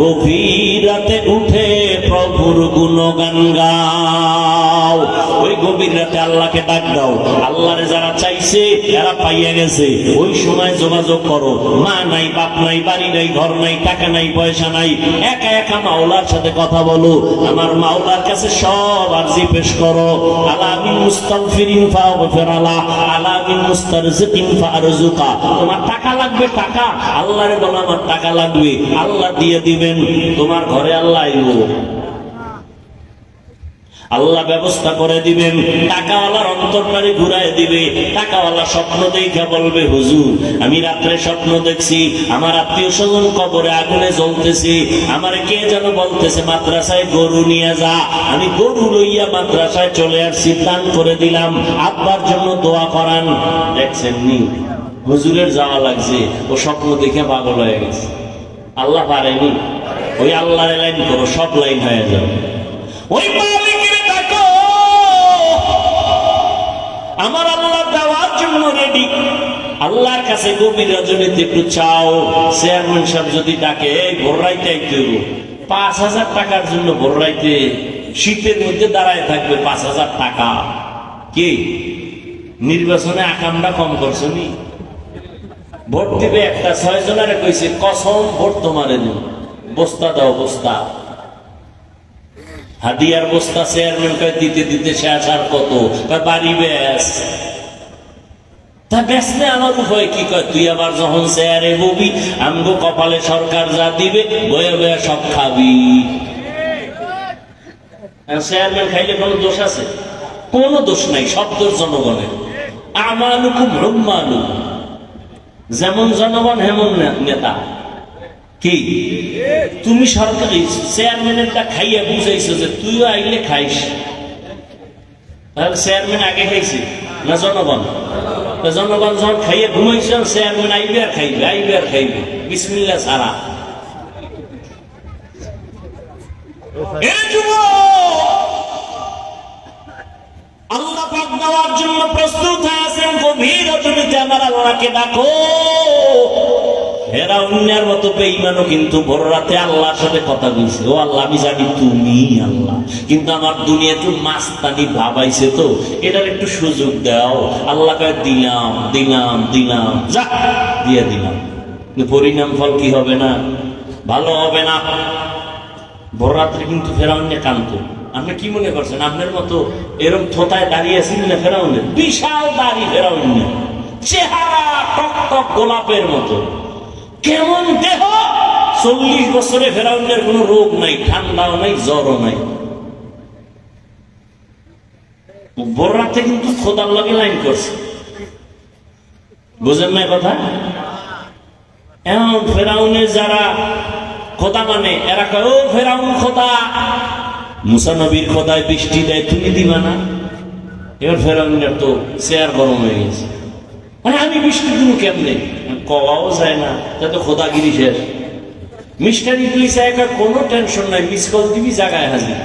গভীর রাতে উঠে প্রভুর গুণগান গাও। ওই গভীর রাতে আল্লাহকে ডাক দাও। আল্লাহরে যারা চাইছে এরা পাইয়া গেছে, ওই সময় যোগাযোগ করো। মা নাই, বাপ নাই, বাড়ি নাই, ঘর নাই, টাকা নাই, পয়সা নাই, একা একা মাওলার সাথে কথা বলো। আমার মাওলার কাছে সব আরজি পেশ করো। আলা মিন মুস্তাগফিরিন ফাগফির আলা, আলা মিন মুস্তারজিকিন ফারজুকা। তোমার টাকা লাগবে, টাকা আল্লাহরে বলো আমার টাকা লাগবে, আল্লাহ দিয়ে দিবেন। তোমার ঘরে আল্লাহ আইবো, আল্লাহ ব্যবস্থা করে দিবেন। টাকাওয়ালার অন্তরটারে ঘুরায় দিবে। টাকাওয়ালা স্বপ্ন দেখে বলবে হুজুর আমি রাত্রে স্বপ্ন দেখছি আমার আত্মীয় স্বজন কবরে আগুনে জ্বলতেছে, আমার কে যেন বলতেছে মাদ্রাসায় গরু নিয়ে যা। আমি গরু লইয়া মাদ্রাসায় চলে আসছি, দান করে দিলাম, আব্বার জন্য দোয়া করান। দেখছেন নি হুজুরের যাওয়া লাগছে, ও স্বপ্ন দেখে পাগল হয়ে গেছে। আল্লাহ পারেনি। ওই আল্লাহর লাইন করো, সব লাইন হয়ে যাবে। ওই মালিকের ডাকো, আমার আল্লাহ দেওয়ার জন্য রেডি। আল্লাহর কাছে গভীর রজনীতে একটু চাও। চেয়ারম্যান সাহেব যদি ডাকে ভোর রাইতে আইতে হইব, ৫,০০০ টাকার জন্য ভোর রাইতে শীতের মধ্যে দাঁড়ায় থাকবে। ৫,০০০ টাকা কি নির্বাচনে আকামটা কম করছো নি? ভোট দিবে একটা, ৬ জনের কইছে কসম ভোট তোমারে দিন, বস্তা দাও বস্তা, হাদিয়ার বস্তা। চেয়ারম্যান কয় দিতে দিতে শেষ, আর কত? বাড়ি বেশ। তা বেসলে আমার উপায় কি? কয় তুই আবার যখন চেয়ারে ববি আমগো কপালে সরকার যা দিবে বয়ে বয়ে সব খাবি। চেয়ারম্যান খাইলে কোনো দোষ আছে? কোনো দোষ নাই, সব দোষ জনগণের। আমালুকুম হুম্মালুকুম, যেমন জনগণ হেমন নেতা। কি তুমি সরকারি চেয়ারম্যানেরটা খাইয়া বুঝাইছো যে তুইও আইলে খাইস? তাহলে চেয়ারম্যান আগে খাইছে না জনগণ? জনগণ যখন খাইয়া ঘুমাইছ, চেয়ারম্যান আইবে আর খাইবে, আইবে আর খাইবে, বিসমিল্লাহ ছাড়া। আল্লাহ পাক দেওয়ার জন্য প্রস্তুত হয়ে আছেন। গভীর রজনীতে আমার আল্লাহকে ডাকো। ফেরাউনের মতো বেঈমানও কিন্তু ভোর রাতে আল্লাহর সাথে কথা বলছে। ও আল্লাহ আমি জানি তুমি আল্লাহ, কিন্তু আমার দুনিয়া একটু মাস্তানি ভাবাইছে, তো এটার একটু সুযোগ দাও। আল্লাহ কয় দিলাম দিলাম দিলাম, যা দিয়ে দিলাম। পরিণাম ফল কি হবে? না ভালো হবে না। ভোর রাত্রে কিন্তু ফেরাউনে কান্ত। আপনি কি মনে করছেন আপনার মতো এরকম থোতায় দাঁড়িয়ে আছেন না? ফেরাউনের বিশাল দাড়ি, ফেরাউনের চেহারা টক টক গোলাপের মতো, কেমন দেহ। 40 বছরে ফেরাউনের কোনো রোগ নাই, ঠান্ডাও নাই, জ্বরও নাই। ভোর রাতে কিন্তু খোদার লগে লাইন করছে। বুঝেন না কথা? এমন ফেরাউনের যারা খোদা মানে, এরা কয় ও ফেরাউন খোদা। মুসা নবীর খোদায় বৃষ্টি দেয়, তুমি দিবা না? এবার ফেরাউনের তো চেয়ার গরম হয়ে গেছে। মানে আমি বৃষ্টি দিব কেমনে? কওয়াও যায় না, তো খোদাগিরি শেষ। মিস্টার ইবলিস কোনো টেনশন নাই, মিস কল দিবি জায়গায় হাজির।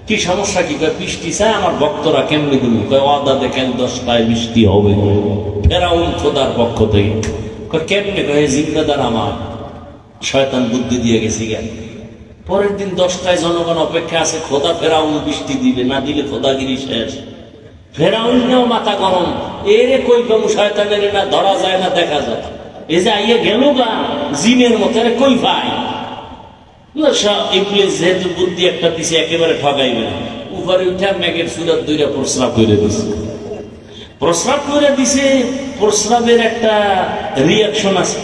কি সমস্যা কি? বৃষ্টি চায় আমার ভক্তরা, কেমনি দিব? ওয়াদা দেখেন 10টায় বৃষ্টি হবে। ফেরাউন খোদার পক্ষ থেকে কেমনে? জিম্মেদার আমার, শয়তান বুদ্ধি দিয়ে গেছি জ্ঞান। পরের দিন 10টায় জনগণ অপেক্ষা আছে, খোদা ফেরাউন বৃষ্টি দিবে, না দিলে খোদাগিরি শেষ। ফেরাউনেও মাথা গরম, এরে কই পাবো শয়তানের, না ধরা যায় না দেখা যায়। এই যে আইয়া গেল গা জিনের মতো, এরে কই পাই? ইবলিস যেহেতু বুদ্ধি একটা দিছে, একেবারে ঠগাইবে না। উপরে উঠে মেঘের সুরাত দুইটা প্রস্রাব করে দিছে। প্রস্রাব করে দিছে, প্রস্রাবের একটা রিয়াকশন আছে।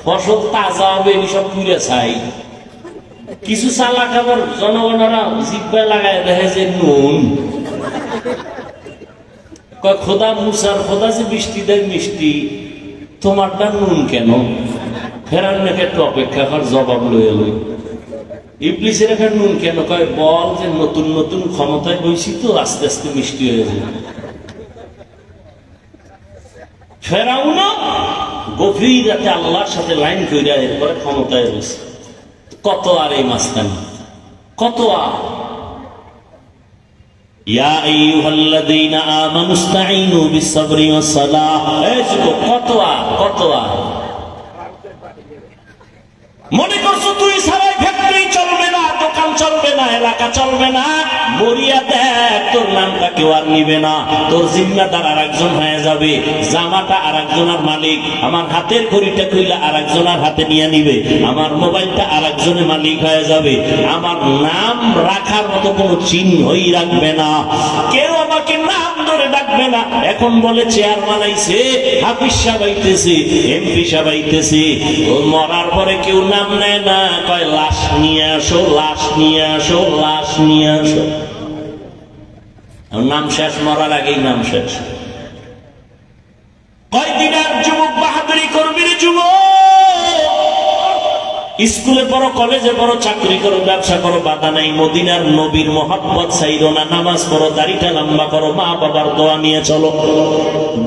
ফসল তাজা হবে, সব পুড়ে ছাই। কিছু চালাক আবার জনগণরা জিব্বায় লাগায় দেখে যে নুন, কয় খোদা মুসার খোদা যে বৃষ্টি দেয় মিষ্টি, তোমারটা নুন কেন? ফেরান নাকি একটু অপেক্ষা কর, জবাব লয়ে লই। ইবলিসের এখানে নুন কেন? কয় বল যে নতুন নতুন ক্ষমতায় বইছি তো আস্তে আস্তে মিষ্টি হয়ে যায়। ফেরাউনও গভীর রাতে আল্লাহর সাথে লাইন কইরা এরপরে ক্ষমতায় রয়েছে। কত আর এই মাস্তানি, কত আর। ইয়া আইয়ুহাল্লাযীনা আমানু ইসতাঈনু বিস-সাবরি ওয়াস-সালাহ। এই যুবক, কত আর, কত আর। মনে করছো তুই সারাই ফ্যাক্টরি চলবে না, দোকান চলবে না, এলাকা চলবে না, মরিয়া দেখ তোর নামটা কেউ আর নিবে না, তোর জিম্মাদার আর একজন হয়ে যাবে, জামাটা আর একজনের মালিক, আমার হাতের ঘড়িটা কইলা আর একজনের হাতে নিয়ে নিবে, আমার মোবাইলটা আর একজনের মালিক হয়ে যাবে, আমার নাম রাখার মতো কোনো চিহ্নই রাখবে না, কেউ আমাকে নাম ধরে ডাকবে না। এখন বলে চেয়ার বানাইছে, হাফিজ সাহেব আইতেছে, এমপি সাহেব আইতেছে, ও মরার পরে কেউ নাম নেয় না, কয় লাশ নিয়ে আসো, লাশ নিয়ে আসো, লাশ নিয়ে আসো। নাম শেষ, মরার আগেই নাম শেষ। কয়দিন আর যুবক বাহাদুরি করবি রে যুবক? স্কুলে পড়ো, কলেজে পড়ো, চাকরি করো, ব্যবসা করো, বাধা নাই। মদিনার নবীর মহব্বত চাইরো না, নামাজ পড়ো, দাড়িটা লম্বা করো, মা বাবার দোয়া নিয়ে চলো।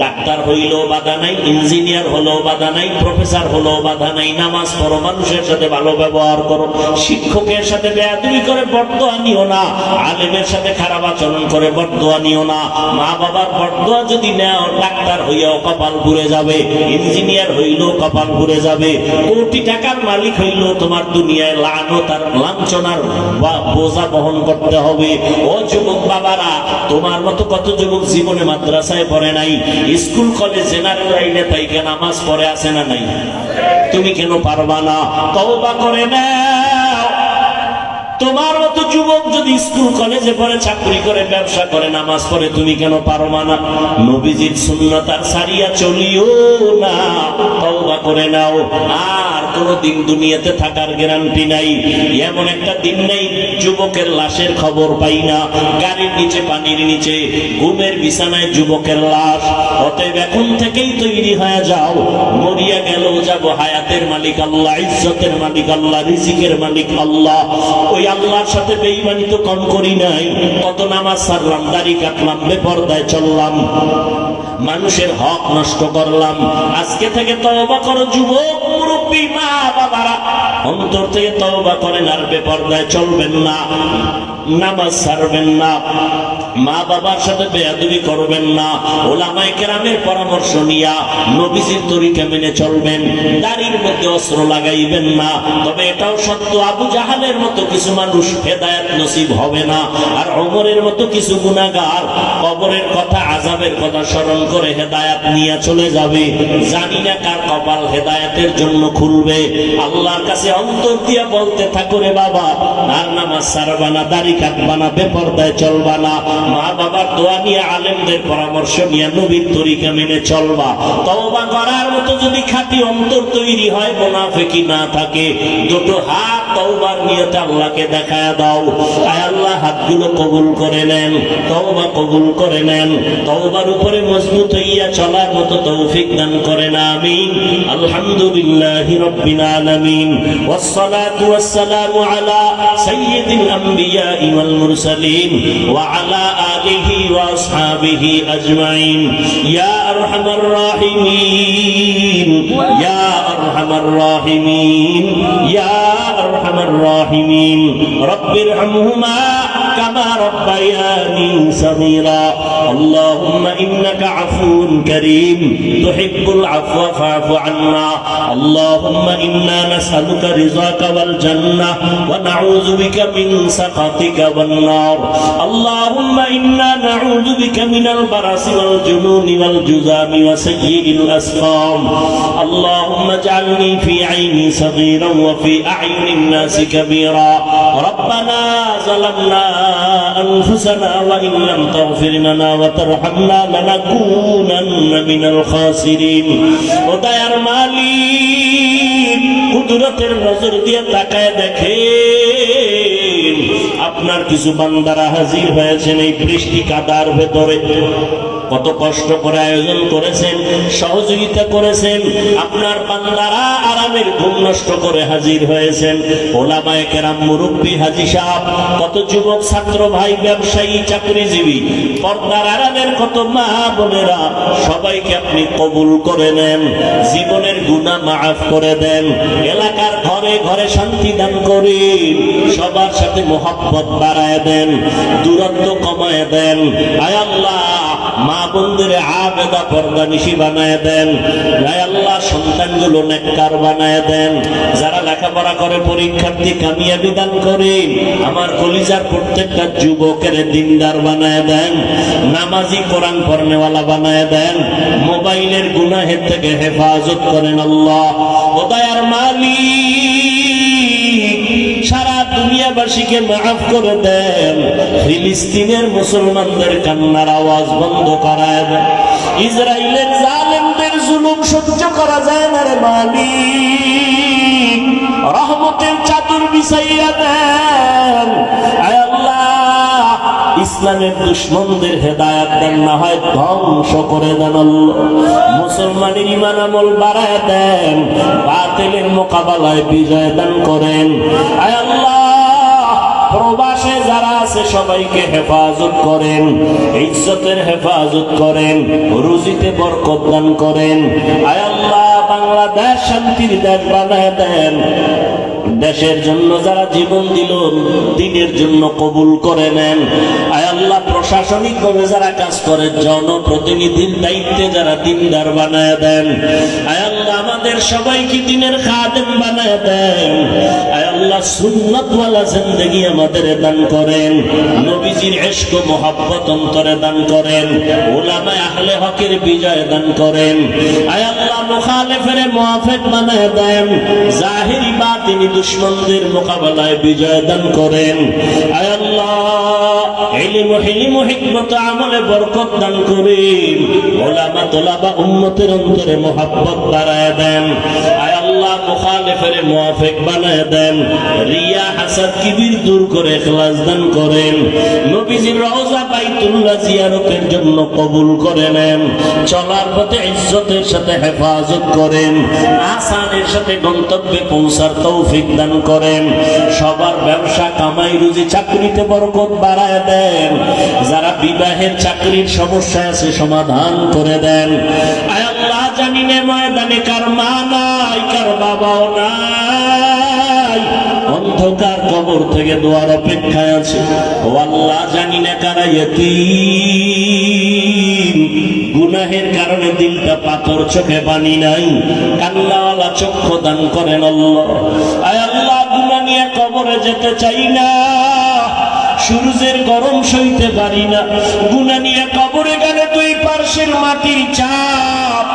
ডাক্তার হইলেও বাধা নাই, ইঞ্জিনিয়ার হলেও বাধা নাই, প্রফেসর হলেও বাধা নাই। নামাজ পড়ো, মানুষের সাথে ভালো ব্যবহার করো, শিক্ষকের সাথে বেয়াদবি করে বরদোয়া নিও না, আলেমের সাথে খারাপ আচরণ করে বরদোয়া নিও না। মা বাবার বরদোয়া যদি নেও, ডাক্তার হইয়াও কপাল ঘুরে যাবে, ইঞ্জিনিয়ার হইলেও কপাল ঘুরে যাবে, কোটি টাকার মালিক হইলেও তোমার দুনিয়ায় লানত আর লাঞ্ছনার বোঝা বহন করতে হবে। ও যুবক বাবারা, তোমার মতো কত যুবক জীবনে মাদ্রাসায় পড়ে নাই, স্কুল কলেজ জেনারেল লাইনে তাইকে নামাজ পড়ে আছে না নাই? তুমি কেন পারবা না? তওবা করে নাও। তোমার মতো যুবক যদি স্কুল কলেজে পড়ে, চাকরি করে, ব্যবসা করে, নামাজ পড়ে, তুমি কেন পারবা না? নবীজির সুন্নাত আর সারিয়া চলিও না, তওবা করে নাও। আর কোনদিন দুনিয়াতে থাকার গ্যারান্টি নাই। এমন একটা দিন নেই যুবকের লাশের খবর পাই না, গাড়ির নিচে, পানির নিচে, ঘুমের বিছানায় যুবকের লাশ। অতএব এখন থেকেই তৈরি হয়ে যাও, মরিয়া গেল যাব, হায়াতের মালিক আল্লাহ, ইজ্জতের মালিক আল্লাহ, রিজিকের মালিক আল্লাহ। ওই আল্লাহর সাথে বেঈমানি তো কম করি নাই। কত নামাজ ছাড়লাম, দাড়ি কাটলাম, বেপরদায় চললাম, মানুষের হক নষ্ট করলাম। আজকে থেকে তওবা করো যুবক, মুরব্বী, মা বাবারা, অন্তর থেকে তওবা করেন আর বেপরদায় চলবেন না, নামাজ ছাড়বেন না, মা বাবার সাথে বেয়াদবি করবেন না, ওলামায়ে কেরামের পরামর্শ নিয়া নবীজির তরিকা মেনে চলবেন, দাড়ির মধ্যে অস্ত্র লাগাইবেন না। তবে এটাও সত্য, আবু জাহালের মতো কিছু মানুষ হেদায়েত নসিব হবে না, আর ওমরের মতো কিছু গুনাহগার কবরের কথা, আযাবের কথা স্মরণ করে হেদায়েত নিয়ে চলে যাবে। জানি না কার কপাল হেদায়েতের জন্য খুলবে। আল্লাহর কাছে অন্তর দিয়া বলতে থাকো, রে বাবা, আর নামাজ ছাড়বা না, দাড়ি কাটবা না, বেপরদায় চলবা না, মা বাবার দোয়া নিয়ে, আলেমদের পরামর্শ নিয়ে নবীর তরিকা মেনে চলবা। তওবা করার মতো যদি খাঁটি অন্তর তৈরি হয়, মুনাফিকি না থাকে, দুটো হাত তওবার নিয়তে আল্লাহকে দেখায়া দাও। আয় আল্লাহ, হাতগুলো কবুল করে নেন, তওবা কবুল করে নেন, তওবার উপরে মজবুত হইয়া চলার মতো তৌফিক দান করেন, আমিন। আলহামদুলিল্লাহি রাব্বিল আলামিন, ওয়াসসালাতু ওয়াসসালামু আলা সাইয়্যিদিল আমবিয়া ওয়াল মুরসালিন ওয়া আলা আলিহি ওয়া আসহাবিহি আজমাইন। ইয়া আরহামার রাহিমিন, ইয়া আরহামার রাহিমিন, ইয়া আরহামার রাহিমিন। রব্বিরহামহুমা কামা রব্বায়ানি সগীরা। আল্লাহুম্মা ইন্নাকা আফুউন কারীম, তুহিব্বুল আফওয়া ফা'ফু আন্না। আল্লাহুম্মা ইন্না নাসআলুকা রিযাকা ওয়াল জান্নাহ ওয়া নাউযু বিকা মিন সাখাতিকা ওয়ান নার। আল্লাহুম্মা ইন্না নাউযু বিকা মিনাল বারাসি ওয়াল জুনুনি ওয়াল জুযামি ওয়া সাইয়্যিল আসকাম। আল্লাহুম্মা ইজআলনি ফি আইনি সগীরান ওয়া ফি আ'ইনিন নাসি কাবীরা। রব্বানা যালামনা আনফুসানা ওয়া ইন লাম তাগফির লানা ওয়া তারহামনা লানাকুনান্না মিনাল খাসিরিন। ও দয়ার মালিক, কুদরতের নজর দিয়ে তাকায় দেখেন, আপনার কিছু বান্দারা হাজির হয়েছেন এই বৃষ্টি কাদার ভেতরে, কত কষ্ট করে আয়োজন করেছেন, সহযোগিতা করেছেন, আপনার বান্দারা আরামের ঘুম নষ্ট করে হাজির হয়েছেন। ওলামায়ে কেরাম, মুরব্বী, হাজী সাহেব, কত যুবক ছাত্র ভাই, ব্যবসায়ী, চাকরিজীবী, পর্দার আড়ালের কত মা বোনেরা, সবাইকে আপনি কবুল করে নেন, জীবনের গুনাহ মাফ করে দেন, এলাকার ঘরে ঘরে শান্তি দান করেন, সবার সাথে মোহাব্বত বাড়ায় দেন, দূরত্ব কমায় দেন। আয় আল্লাহ, মা বোনদের আবেদা পর্দানিশী বানায় দেন। আয় আল্লাহ, সন্তানগুলো নেককার বানায় দেন। যারা লেখাপড়া করে পরীক্ষার্থী, কামিয়াবি দান করেন। আমার কলিজার প্রত্যেকটা যুবকের দিনদার বানায় দেন, নামাজি, কোরআন পড়নেওয়ালা বানায় দেন, মোবাইলের গুনাহের থেকে হেফাজত করেন আল্লাহ। ও দয়ার মালিক, সারা দুনিয়াবাসীকে মাফ করে দেন, ফিলিস্তিনের মুসলমানদের কান্নার আওয়াজ বন্ধ করায় দেন, ইসরায়েলের জালেমদের জুলুম সহ্য করা যায় না রে মালিক, রহমতের চাদর বিছাইয়া দেন। আয় আল্লাহ, ইসলামের দুশমনদের হেদায়েত দেন, না হয় ধ্বংস করে দেন আল্লাহ। মুসলমানের ঈমান আমল বাড়ায় দেন, বাতিলের মোকাবেলায় বিজয় দান করেন। আয় আল্লাহ, প্রবাসে যারা আছে সবাইকে হেফাজত করেন, ইজ্জতের হেফাজত করেন, রুজিতে বরকত দান করেন। আয় আল্লাহ, বাংলাদেশ শান্তির দেশ বানায় দেন। দেশের জন্য যারা জীবন দিল, দিনের জন্য কবুল করে নেন। আয় আল্লাহ, প্রশাসনিক ভাবে যারা কাজ করে, জনপ্রতিনিধির দায়িত্বে যারা দিনদার বানায় দেন। আয় আল্লাহ, আমাদের সবাইকে দিনের খাদেম বানায় দেন। আয় আল্লাহ, সুন্নতওয়ালা জিন্দেগি আমাদের দান করেন, নবীজির ইশক ও মোহাব্বত অন্তরে দান করেন, উলামায়ে আহলে হকের বিজয় দান করেন। আয় আল্লাহ, মুখালিফের মুওয়াফিক বানায় দেন, জাহিরি বাতিনি দুশমনদের মোকাবেলায় বিজয় দান করেন। আয় আল্লাহ, ইলম, হিলম, হিকমত, আমলে বরকত দান করেন, উলামা, তোলাবা, উম্মতের অন্তরে মোহাব্বত বাড়ায় দেন। আয় আল্লাহ, মুখালিফের মুওয়াফিক বানায় দেন, রিয়া, হাসাদ, কিবির দূর করে ইখলাস দান করেন। নবীজির রওজা বাইতুল্লাহ জিয়ারতের জন্য কবুল করে নেন, চলার পথে ইজ্জতের সাথে হেফাজত করেন, আসানের সাথে গন্তব্যে পৌঁছার তৌফিক দান করেন। সবার ব্যবসা, কামাই, রুজি, চাকরিতে বরকত বাড়ায় দেন। যারা বিবাহের, চাকরির সমস্যা আছে সমাধান করে দেন। আয় আল্লাহ, জানি না ময়দানে কার মা নাই, কার বাবাও নাই, অন্ধকার কবর থেকে দোয়ার অপেক্ষায় আছে। ও আল্লাহ, জানি না কারা ইয়তীম, গুনাহের কারণে দিলটা পাথর, চোখে পানি নাই, কান্নাওয়ালা চক্ষু দান করেন আল্লাহ। আয় আল্লাহ, গুনাহ নিয়ে কবরে যেতে চাই না, সূর্যের গরম সইতে পারি না, গুনাহ নিয়ে কবরে গেলে দুই পার্শ্বের মাটির চাপ,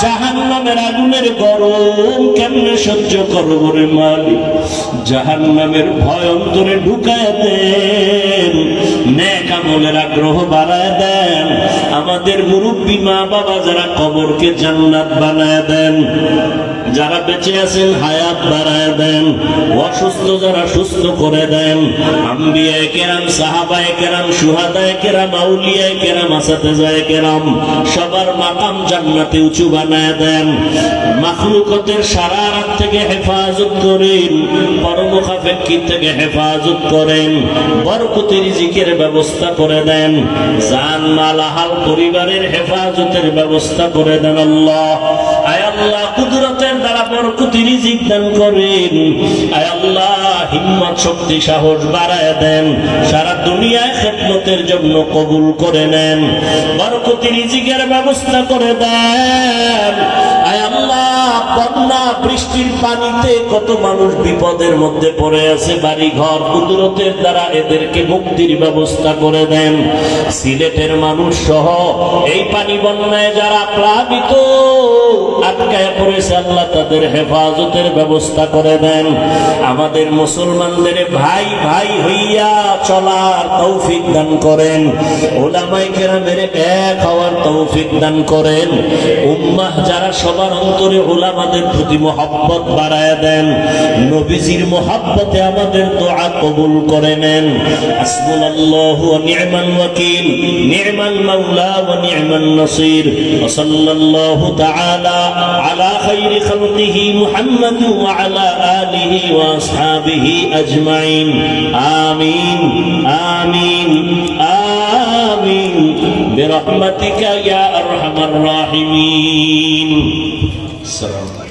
জাহান্নামের আগুনের গরম কেমনে সহ্য করব রে মালিক। জাহান্নামের ভয় অন্তরে ঢুকায় দেন, নেক আমলের আগ্রহ বাড়ায় দেন। আমাদের মুরব্বী মা বাবা যারা, কবরকে জান্নাত বানায় দেন। যারা বেঁচে আছেন হায়াত বাড়ায় দেন, অসুস্থ যারা সুস্থ করে দেন। আম্বিয়ায়ে কেরাম, সাহাবায়ে কেরাম, শুহাদায়ে কেরাম, আউলিয়ায়ে কেরাম, আসাতেজায়ে কেরাম, সবার মাকাম জান্নাতে উঁচু বানায় দেন। মাখলুকাতের শারারাত থেকে হেফাজত করেন, পরমুখাফেক্কি থেকে হেফাজত করেন, বরকতি রিজিকের ব্যবস্থা করে দেন, জান মাল আহাল পরিবারের হেফাজতের ব্যবস্থা করে দেন আল্লাহ। আয় আল্লাহ, কুদরতের দ্বারা বরকতি রিজিক দান করেন। আয় আল্লাহ, হিম্মত, শক্তি, সাহস বাড়ায় দেন, সারা দুনিয়ায় খেদমতের জন্য কবুল করে নেন, বরকতি রিজিকের ব্যবস্থা করে দেন। আয় আল্লাহ, বন্যা বৃষ্টির পানিতে কত মানুষ বিপদের মধ্যে পড়ে আছে, বাড়ি ঘর, কুদরতের দ্বারা এদেরকে মুক্তির ব্যবস্থা করে দেন। সিলেটের মানুষ সহ এই পানি বন্যায় যারা প্লাবিত, আটকায় পড়েছে, আল্লাহ তাদের হেফাজতের ব্যবস্থা করে দেন। আমাদের মুসলমানদের ভাই ভাই হইয়া চলার তৌফিক দান করেন, উলামায়ে কেরামের এক হওয়ার তৌফিক দান করেন। উম্মাহ যারা সবার অন্তরে উলামাদের প্রতি মহব্বত বাড়ায় দেন, নবীজির মহব্বতে আমাদের দোয়া কবুল করে নেন। হাসবুনাল্লাহু ওয়া নি'মাল ওয়াকিল, নি'মাল মাওলা ওয়া নি'মান নাসির। ওয়া সাল্লাল্লাহু তাআলা আলা খাইরি খালকিহি মুহাম্মাদ ওয়া আলা আলিহি ওয়া আসহাবিহি আজমাইন। আমিন আমিন আমিন বিরহমাতিকা ইয়া আরহামার রাহিমিন। আসসালামু আলাইকুম।